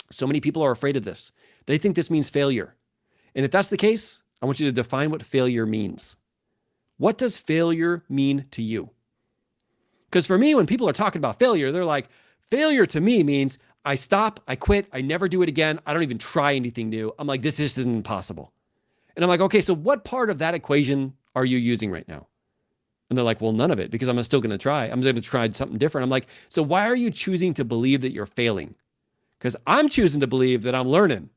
So many people are afraid of this. They think this means failure. And if that's the case, I want you to define what failure means. What does failure mean to you? Because for me, when people are talking about failure, they're like, failure to me means I stop, I quit, I never do it again. I don't even try anything new. I'm like, this just isn't possible. And I'm like, okay, so what part of that equation are you using right now? And they're like, well, none of it, because I'm still going to try. I'm going to try something different. I'm like, so why are you choosing to believe that you're failing? Because I'm choosing to believe that I'm learning.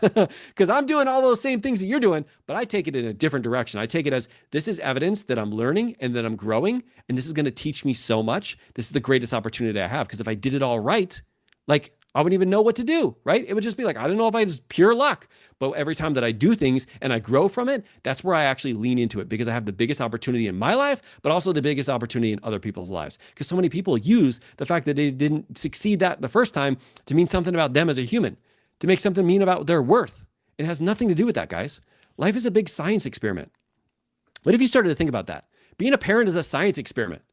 Because I'm doing all those same things that you're doing, but I take it in a different direction. I take it as this is evidence that I'm learning and that I'm growing, and this is going to teach me so much. This is the greatest opportunity I have, because if I did it all right, I wouldn't even know what to do, right? It would just be I don't know if I just pure luck. But every time that I do things and I grow from it, that's where I actually lean into it, because I have the biggest opportunity in my life, but also the biggest opportunity in other people's lives. Because so many people use the fact that they didn't succeed that the first time to mean something about them as a human, to make something mean about their worth. It has nothing to do with that, guys. Life is a big science experiment. What if you started to think about that? Being a parent is a science experiment.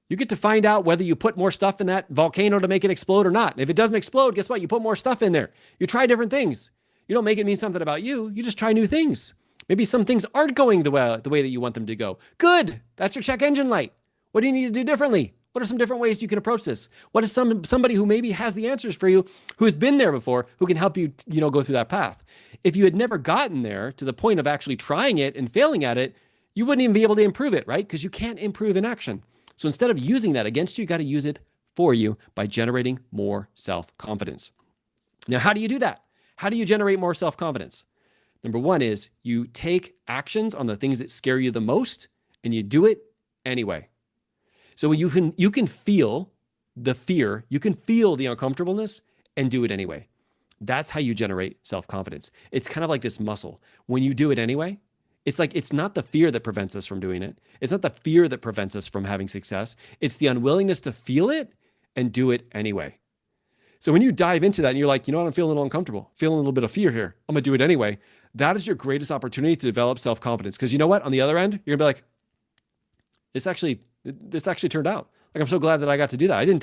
You get to find out whether you put more stuff in that volcano to make it explode or not. And if it doesn't explode, guess what? You put more stuff in there. You try different things. You don't make it mean something about you. You just try new things. Maybe some things aren't going the way that you want them to go. Good. That's your check engine light. What do you need to do differently? What are some different ways you can approach this? What is somebody who maybe has the answers for you, who has been there before, who can help you, go through that path? If you had never gotten there to the point of actually trying it and failing at it, you wouldn't even be able to improve it, right? Because you can't improve in action. So instead of using that against you, you got to use it for you by generating more self-confidence. Now, how do you do that? How do you generate more self-confidence? Number one is you take actions on the things that scare you the most, and you do it anyway. So when you can feel the fear, you can feel the uncomfortableness and do it anyway. That's how you generate self-confidence. It's kind of like this muscle. When you do it anyway, it's not the fear that prevents us from doing it. It's not the fear that prevents us from having success. It's the unwillingness to feel it and do it anyway. So when you dive into that and you're like, I'm feeling a little uncomfortable, feeling a little bit of fear here, I'm going to do it anyway. That is your greatest opportunity to develop self-confidence. Because you know what? On the other end, you're going to be like, this actually turned out. I'm so glad that I got to do that. I didn't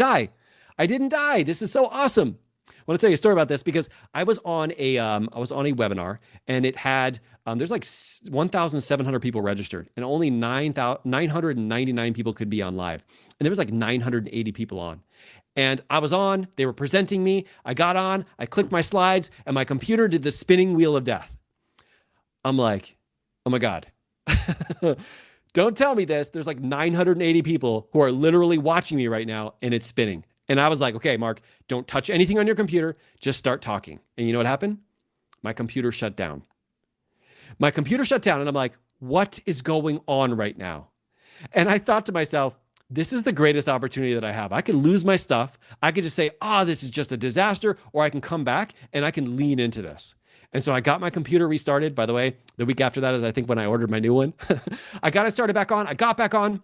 die. This is so awesome. I want to tell you a story about this because I was on a webinar, and it had there's 1,700 people registered, and only 999 people could be on live, and there was 980 people on. And I was on. They were presenting me. I got on. I clicked my slides, and my computer did the spinning wheel of death. I'm like, oh my God. Don't tell me this. There's 980 people who are literally watching me right now, and it's spinning. And I was like, okay, Mark, don't touch anything on your computer. Just start talking. And you know what happened? My computer shut down. And I'm like, what is going on right now? And I thought to myself, this is the greatest opportunity that I have. I could lose my stuff. I could just say, this is just a disaster, or I can come back and I can lean into this. And so I got my computer restarted. By the way, the week after that is, I think, when I ordered my new one. I got it started back on. I got back on.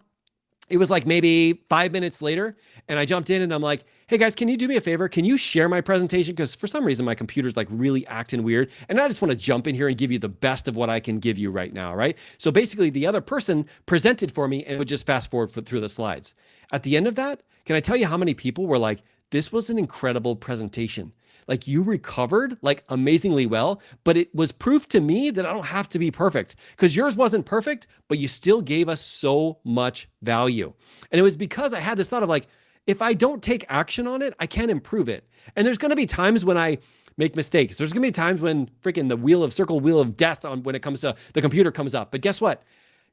It was like maybe 5 minutes later, and I jumped in and I'm like, hey guys, can you do me a favor? Can you share my presentation? Because for some reason, my computer's like really acting weird. And I just want to jump in here and give you the best of what I can give you right now, right? So basically, the other person presented for me and would just fast forward through the slides. At the end of that, can I tell you how many people were like, this was an incredible presentation. Like, you recovered like amazingly well, but it was proof to me that I don't have to be perfect, because yours wasn't perfect, but you still gave us so much value. And it was because I had this thought of like, if I don't take action on it, I can't improve it. And there's going to be times when I make mistakes. There's going to be times when freaking the wheel of death on when it comes to the computer comes up. But guess what?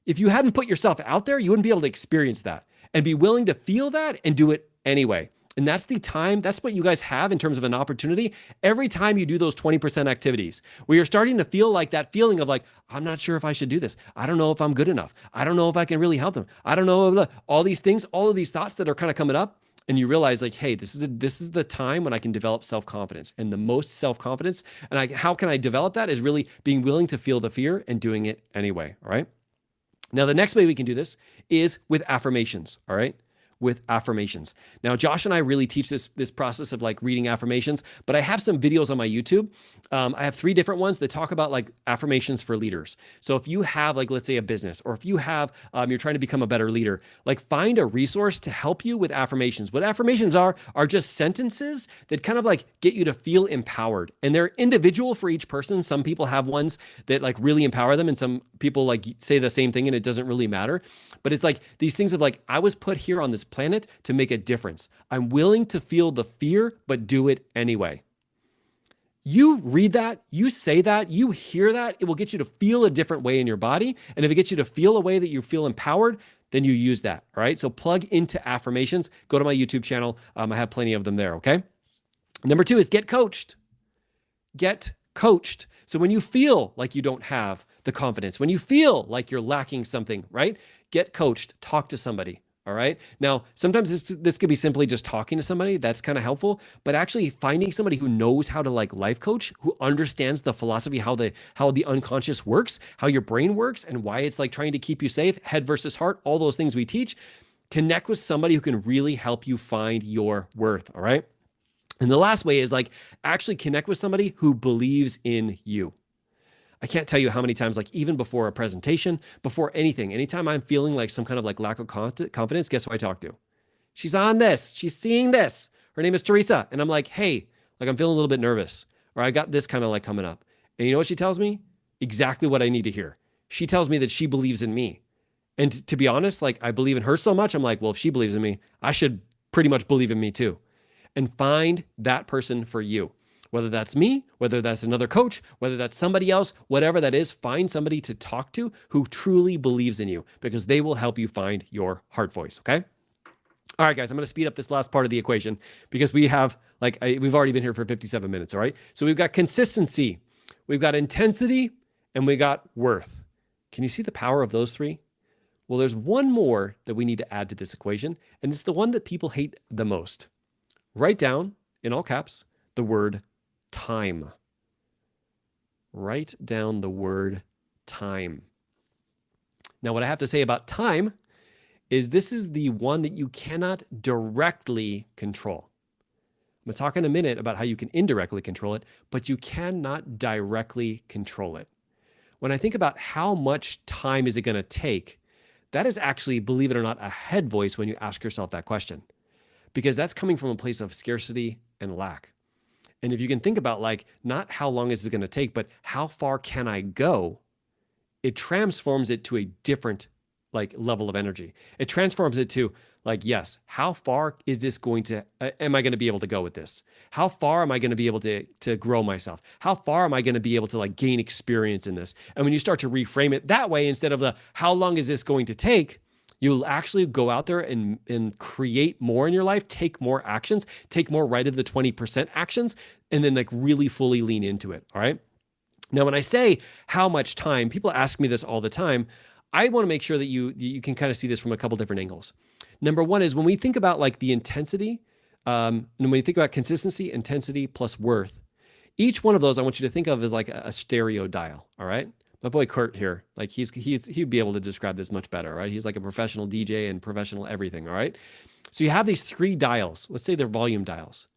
If you hadn't put yourself out there, you wouldn't be able to experience that and be willing to feel that and do it anyway. And that's the time, that's what you guys have in terms of an opportunity. Every time you do those 20% activities, where you're starting to feel like that feeling of like, I'm not sure if I should do this. I don't know if I'm good enough. I don't know if I can really help them. I don't know, all these things, all of these thoughts that are kind of coming up. And you realize like, hey, this is the time when I can develop self-confidence, and the most self-confidence. And how can I develop that is really being willing to feel the fear and doing it anyway. All right. Now, the next way we can do this is with affirmations. All right. With affirmations. Now, Josh and I really teach this process of like reading affirmations, but I have some videos on my YouTube. I have 3 different ones that talk about like affirmations for leaders. So if you have like, let's say, a business, or if you have, you're trying to become a better leader, like find a resource to help you with affirmations. What affirmations are just sentences that kind of like get you to feel empowered, and they're individual for each person. Some people have ones that like really empower them, and some people like say the same thing and it doesn't really matter. But it's like these things of like, I was put here on this planet to make a difference. I'm willing to feel the fear, but do it anyway. You read that, you say that, you hear that, it will get you to feel a different way in your body. And if it gets you to feel a way that you feel empowered, then you use that. All right. So plug into affirmations, go to my YouTube channel. I have plenty of them there. Okay. Number 2 is get coached. Get coached. So when you feel like you don't have the confidence, when you feel like you're lacking something, right? Get coached, talk to somebody. All right. Now, sometimes this could be simply just talking to somebody. That's kind of helpful, but actually finding somebody who knows how to like life coach, who understands the philosophy, how the unconscious works, how your brain works, and why it's like trying to keep you safe, head versus heart, all those things we teach. Connect with somebody who can really help you find your worth. All right. And the last way is like actually connect with somebody who believes in you. I can't tell you how many times, like even before a presentation, before anything, anytime I'm feeling like some kind of like lack of confidence, guess who I talk to? She's on this. She's seeing this. Her name is Teresa. And I'm like, hey, like I'm feeling a little bit nervous, or I got this kind of like coming up. And you know what she tells me? Exactly what I need to hear. She tells me that she believes in me. And to be honest, like I believe in her so much. I'm like, well, if she believes in me, I should pretty much believe in me too. And find that person for you. Whether that's me, whether that's another coach, whether that's somebody else, whatever that is, find somebody to talk to who truly believes in you, because they will help you find your heart voice, okay? All right, guys, I'm going to speed up this last part of the equation because we have, we've already been here for 57 minutes, all right? So we've got consistency, we've got intensity, and we got worth. Can you see the power of those 3? Well, there's one more that we need to add to this equation, and it's the one that people hate the most. Write down, in all caps, the word time. Write down the word time. Now, what I have to say about time is this is the one that you cannot directly control. I'm going to talk in a minute about how you can indirectly control it, but you cannot directly control it. When I think about how much time is it going to take, that is actually, believe it or not, a head voice when you ask yourself that question, because that's coming from a place of scarcity and lack. And if you can think about like, not how long is it going to take, but how far can I go? It transforms it to a different like level of energy. It transforms it to like, yes, how far is this going to, am I going to be able to go with this? How far am I going to be able to grow myself? How far am I going to be able to like gain experience in this? And when you start to reframe it that way, instead of the, how long is this going to take? You'll actually go out there and create more in your life, take more actions, take more right of the 20% actions, and then like really fully lean into it. All right. Now, when I say how much time, people ask me this all the time. I want to make sure that you can kind of see this from a couple different angles. Number one is when we think about like the intensity, and when you think about consistency, intensity plus worth, Each one of those I want you to think of as like a stereo dial, all right? My boy Kurt here, like he'd be able to describe this much better, right? He's like a professional DJ and professional everything, all right? So you have these 3 dials. Let's say they're volume dials.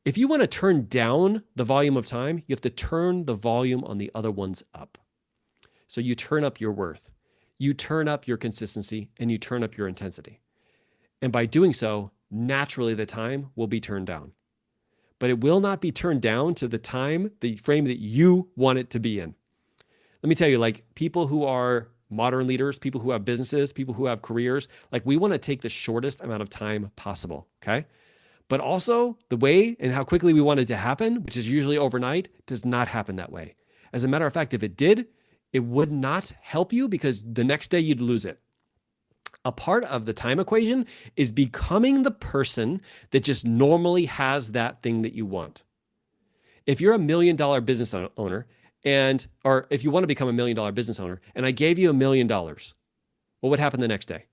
If you want to turn down the volume of time, you have to turn the volume on the other ones up. So you turn up your worth, you turn up your consistency, and you turn up your intensity. And by doing so, naturally the time will be turned down. But it will not be turned down to the time, the frame that you want it to be in. Let me tell you, like people who are modern leaders, people who have businesses, people who have careers, like we want to take the shortest amount of time possible, okay? But also the way and how quickly we want it to happen, which is usually overnight, does not happen that way. As a matter of fact, if it did, it would not help you because the next day you'd lose it. A part of the time equation is becoming the person that just normally has that thing that you want. If you're a $1 million business owner or if you want to become a $1 million business owner and I gave you $1 million, what would happen the next day?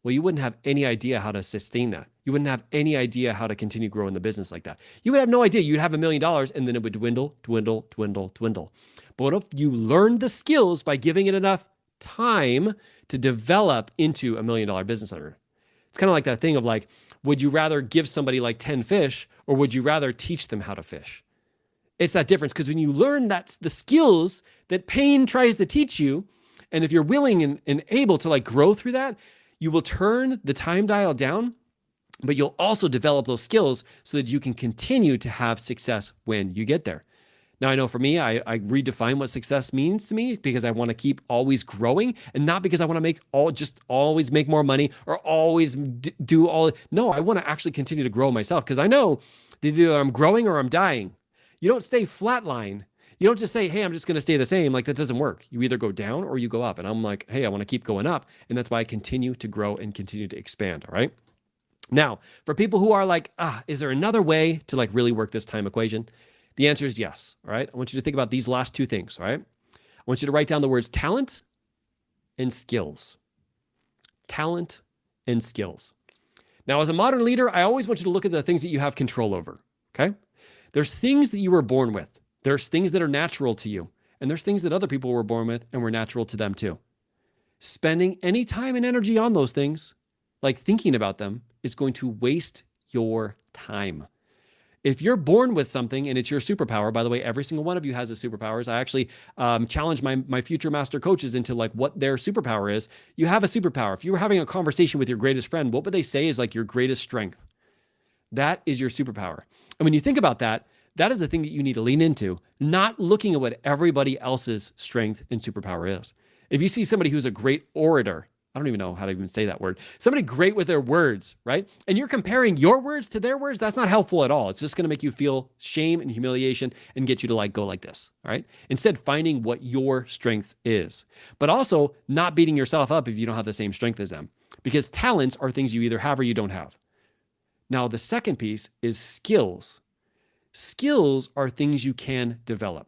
Well, you wouldn't have any idea how to sustain that. You wouldn't have any idea how to continue growing the business like that. You would have no idea. You'd have $1 million and then it would dwindle, dwindle, dwindle, dwindle. But what if you learned the skills by giving it enough time to develop into a $1 million business owner? It's kind of like that thing of like, would you rather give somebody like 10 fish or would you rather teach them how to fish? It's that difference because when you learn that's the skills that pain tries to teach you, and if you're willing and able to like grow through that, you will turn the time dial down, but you'll also develop those skills so that you can continue to have success when you get there. Now, I know for me, I redefine what success means to me because I want to keep always growing and not because I want to always make more money or always do all. No, I want to actually continue to grow myself because I know that either I'm growing or I'm dying. You don't stay flatline. You don't just say, hey, I'm just going to stay the same. Like that doesn't work. You either go down or you go up. And I'm like, hey, I want to keep going up. And that's why I continue to grow and continue to expand. All right. Now, for people who are like, is there another way to like really work this time equation? The answer is yes. All right. I want you to think about these last 2 things. All right. I want you to write down the words talent and skills. Talent and skills. Now, as a modern leader, I always want you to look at the things that you have control over. Okay. There's things that you were born with. There's things that are natural to you. And there's things that other people were born with and were natural to them too. Spending any time and energy on those things, like thinking about them, is going to waste your time. If you're born with something and it's your superpower, by the way, every single one of you has a superpowers. I actually challenge my future master coaches into like what their superpower is. You have a superpower. If you were having a conversation with your greatest friend, what would they say is like your greatest strength? That is your superpower. And when you think about that, that is the thing that you need to lean into, not looking at what everybody else's strength and superpower is. If you see somebody who's a great orator, I don't even know how to even say that word, somebody great with their words, right? And you're comparing your words to their words, that's not helpful at all. It's just going to make you feel shame and humiliation and get you to like go like this, all right? Instead, finding what your strength is, but also not beating yourself up if you don't have the same strength as them, because talents are things you either have or you don't have. Now, the second piece is skills. Skills are things you can develop.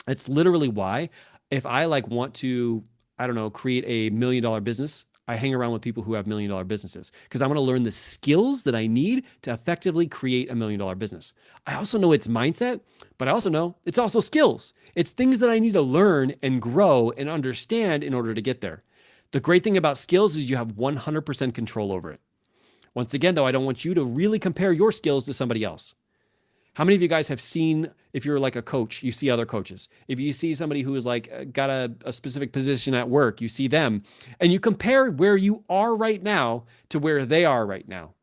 That's literally why if I like want to, I don't know, create a $1 million business, I hang around with people who have $1 million businesses because I want to learn the skills that I need to effectively create a $1 million business. I also know it's mindset, but I also know it's also skills. It's things that I need to learn and grow and understand in order to get there. The great thing about skills is you have 100% control over it. Once again, though, I don't want you to really compare your skills to somebody else. How many of you guys have seen, if you're like a coach, you see other coaches. If you see somebody who is like got a specific position at work, you see them and you compare where you are right now to where they are right now.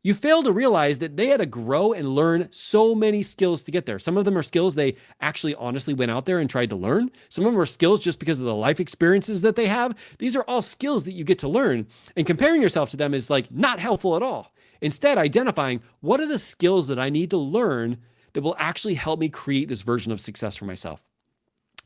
You fail to realize that they had to grow and learn so many skills to get there. Some of them are skills they actually honestly went out there and tried to learn. Some of them are skills just because of the life experiences that they have. These are all skills that you get to learn, and comparing yourself to them is like not helpful at all. Instead, identifying what are the skills that I need to learn that will actually help me create this version of success for myself.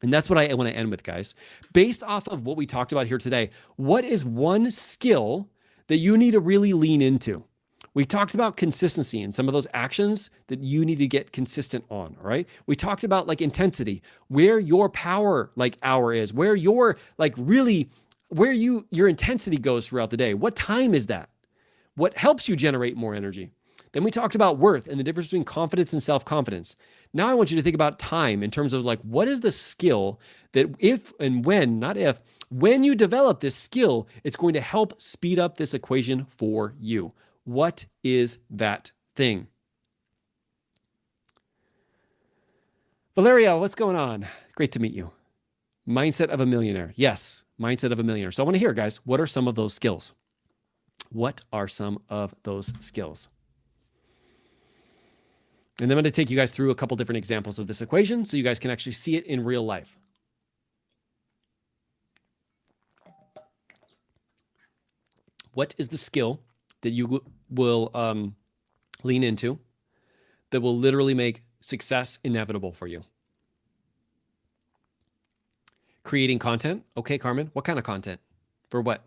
And that's what I want to end with, guys. Based off of what we talked about here today, what is one skill that you need to really lean into? We talked about consistency and some of those actions that you need to get consistent on, all right? We talked about like intensity, where your power like hour is, where your like really, where your intensity goes throughout the day. What time is that? What helps you generate more energy? Then we talked about worth and the difference between confidence and self-confidence. Now I want you to think about time in terms of like, what is the skill that if and when, not if, when you develop this skill, it's going to help speed up this equation for you. What is that thing? Valeria, what's going on? Great to meet you. Mindset of a millionaire. Yes, mindset of a millionaire. So I want to hear, guys, what are some of those skills? What are some of those skills? And then I'm going to take you guys through a couple different examples of this equation so you guys can actually see it in real life. What is the skill that you will lean into that will literally make success inevitable for you? Creating content. Okay, Carmen, what kind of content? For what?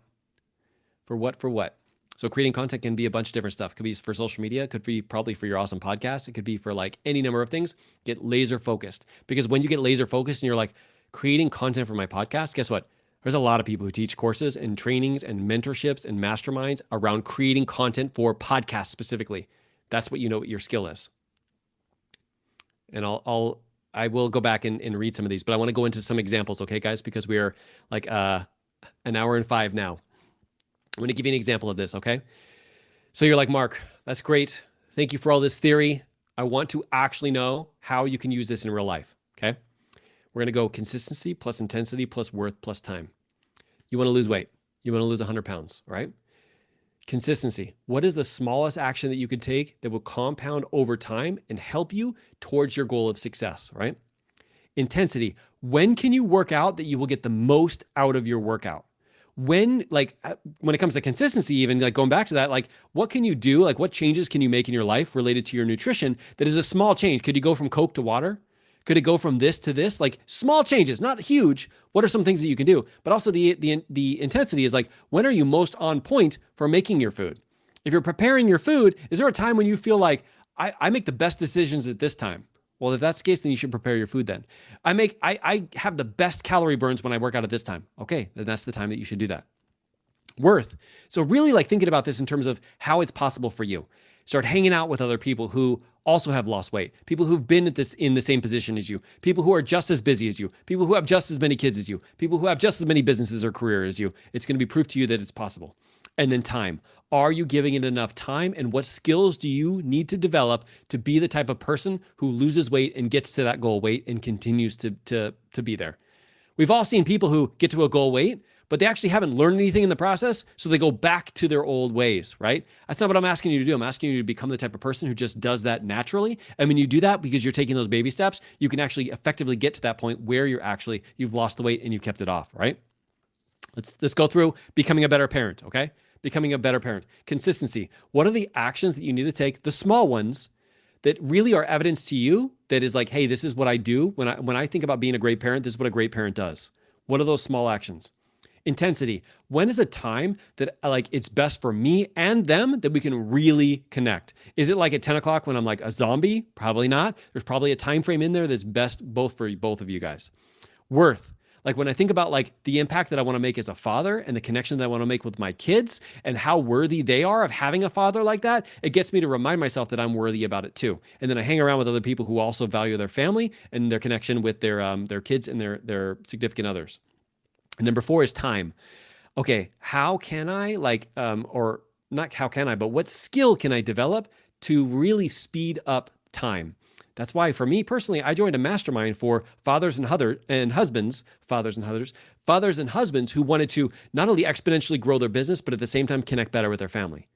For what? So creating content can be a bunch of different stuff. It could be for social media. It could be probably for your awesome podcast. It could be for like any number of things. Get laser focused. Because when you get laser focused and you're like creating content for my podcast, guess what? There's a lot of people who teach courses and trainings and mentorships and masterminds around creating content for podcasts specifically. That's what you know what your skill is. And I will go back and read some of these, but I want to go into some examples, okay, guys? Because we are like an hour and 5 now. I'm going to give you an example of this, okay? So you're like, Mark, that's great. Thank you for all this theory. I want to actually know how you can use this in real life, okay? We're going to go consistency plus intensity plus worth plus time. You want to lose weight. You want to lose 100 pounds, right? Consistency. What is the smallest action that you could take that will compound over time and help you towards your goal of success, right? Intensity. When can you work out that you will get the most out of your workout? When it comes to consistency, even like going back to that, like what can you do? Like what changes can you make in your life related to your nutrition that is a small change? Could you go from Coke to water? Could it go from this to this? Like small changes, not huge. What are some things that you can do? But also the intensity is like, when are you most on point for making your food? If you're preparing your food, is there a time when you feel like I make the best decisions at this time? Well, if that's the case, then you should prepare your food then. I have the best calorie burns when I work out at this time. Okay, then that's the time that you should do that. Worth. So really like thinking about this in terms of how it's possible for you. Start hanging out with other people who also have lost weight, people who've been at this in the same position as you, people who are just as busy as you, people who have just as many kids as you, people who have just as many businesses or career as you. It's going to be proof to you that it's possible. And then time. Are you giving it enough time? And what skills do you need to develop to be the type of person who loses weight and gets to that goal weight and continues to be there? We've all seen people who get to a goal weight, but they actually haven't learned anything in the process, so they go back to their old ways, right? That's not what I'm asking you to do. I'm asking you to become the type of person who just does that naturally. And when you do that, because you're taking those baby steps, you can actually effectively get to that point where you've lost the weight and you've kept it off, right? Let's go through becoming a better parent, okay? Becoming a better parent. Consistency. What are the actions that you need to take, the small ones, that really are evidence to you that is like, hey, this is what I do. When I think about being a great parent, this is what a great parent does. What are those small actions? Intensity. When is a time that like it's best for me and them that we can really connect? Is it like at 10 o'clock when I'm like a zombie? Probably not. There's probably a time frame in there that's best both for both of you guys. Worth. Like when I think about like the impact that I want to make as a father and the connection that I want to make with my kids and how worthy they are of having a father like that, it gets me to remind myself that I'm worthy about it too. And then I hang around with other people who also value their family and their connection with their kids and their significant others. And number 4 is time. Okay, how can I or not how can I, but what skill can I develop to really speed up time? That's why for me personally, I joined a mastermind for fathers and husbands who wanted to not only exponentially grow their business, but at the same time connect better with their family.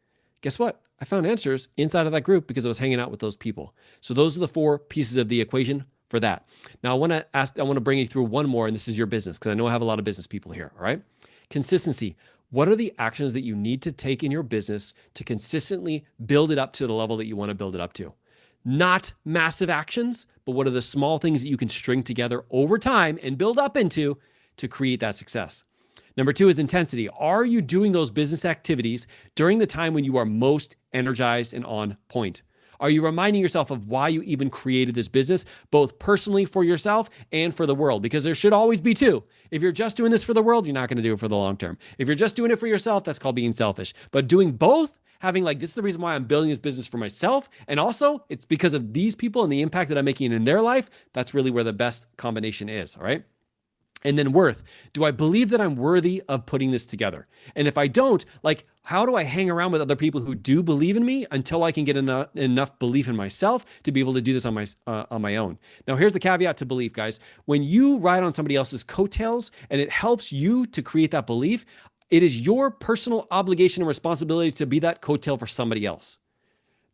Guess what? I found answers inside of that group because I was hanging out with those people. So those are the 4 pieces of the equation for that. Now I want to bring you through one more, and this is your business, because I know I have a lot of business people here, all right? Consistency. What are the actions that you need to take in your business to consistently build it up to the level that you want to build it up to? Not massive actions, but what are the small things that you can string together over time and build up into to create that success? Number 2 is intensity. Are you doing those business activities during the time when you are most energized and on point? Are you reminding yourself of why you even created this business, both personally for yourself and for the world? Because there should always be 2. If you're just doing this for the world, you're not going to do it for the long term. If you're just doing it for yourself, that's called being selfish. But doing both having like, this is the reason why I'm building this business for myself. And also it's because of these people and the impact that I'm making in their life. That's really where the best combination is. All right. And then worth. Do I believe that I'm worthy of putting this together? And if I don't, like, how do I hang around with other people who do believe in me until I can get enough belief in myself to be able to do this on my own? Now, here's the caveat to belief, guys. When you ride on somebody else's coattails and it helps you to create that belief, it is your personal obligation and responsibility to be that coattail for somebody else.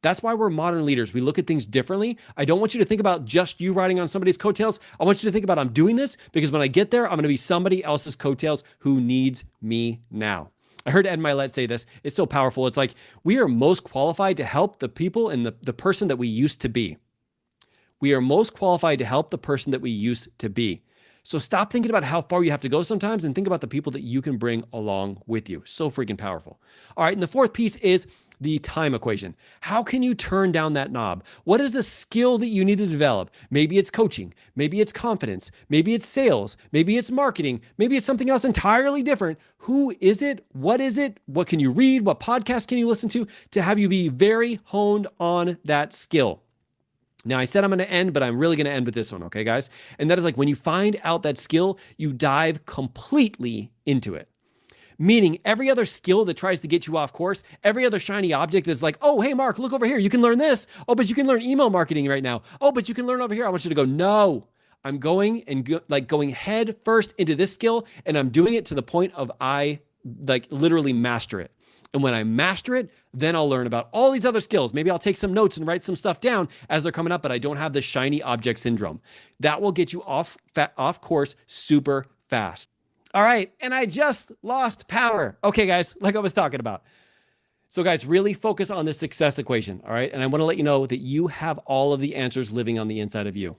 That's why we're modern leaders. We look at things differently. I don't want you to think about just you riding on somebody's coattails. I want you to think about, I'm doing this because when I get there, I'm going to be somebody else's coattails who needs me now. I heard Ed Milet say this. It's so powerful. It's like, we are most qualified to help the people and the person that we used to be. We are most qualified to help the person that we used to be. So stop thinking about how far you have to go sometimes and think about the people that you can bring along with you. So freaking powerful. All right. And the fourth piece is the time equation. How can you turn down that knob? What is the skill that you need to develop? Maybe it's coaching. Maybe it's confidence. Maybe it's sales. Maybe it's marketing. Maybe it's something else entirely different. Who is it? What is it? What can you read? What podcast can you listen to have you be very honed on that skill? Now, I said I'm going to end, but I'm really going to end with this one, okay, guys? And that is like, when you find out that skill, you dive completely into it. Meaning every other skill that tries to get you off course, every other shiny object is like, oh, hey, Mark, look over here. You can learn this. Oh, but you can learn email marketing right now. Oh, but you can learn over here. I want you to go, no, I'm going and going head first into this skill. And I'm doing it to the point of I like literally master it. And when I master it, then I'll learn about all these other skills. Maybe I'll take some notes and write some stuff down as they're coming up, but I don't have the shiny object syndrome. That will get you off course super fast. All right, and I just lost power. Okay, guys, like I was talking about. So guys, really focus on the success equation, all right? And I want to let you know that you have all of the answers living on the inside of you.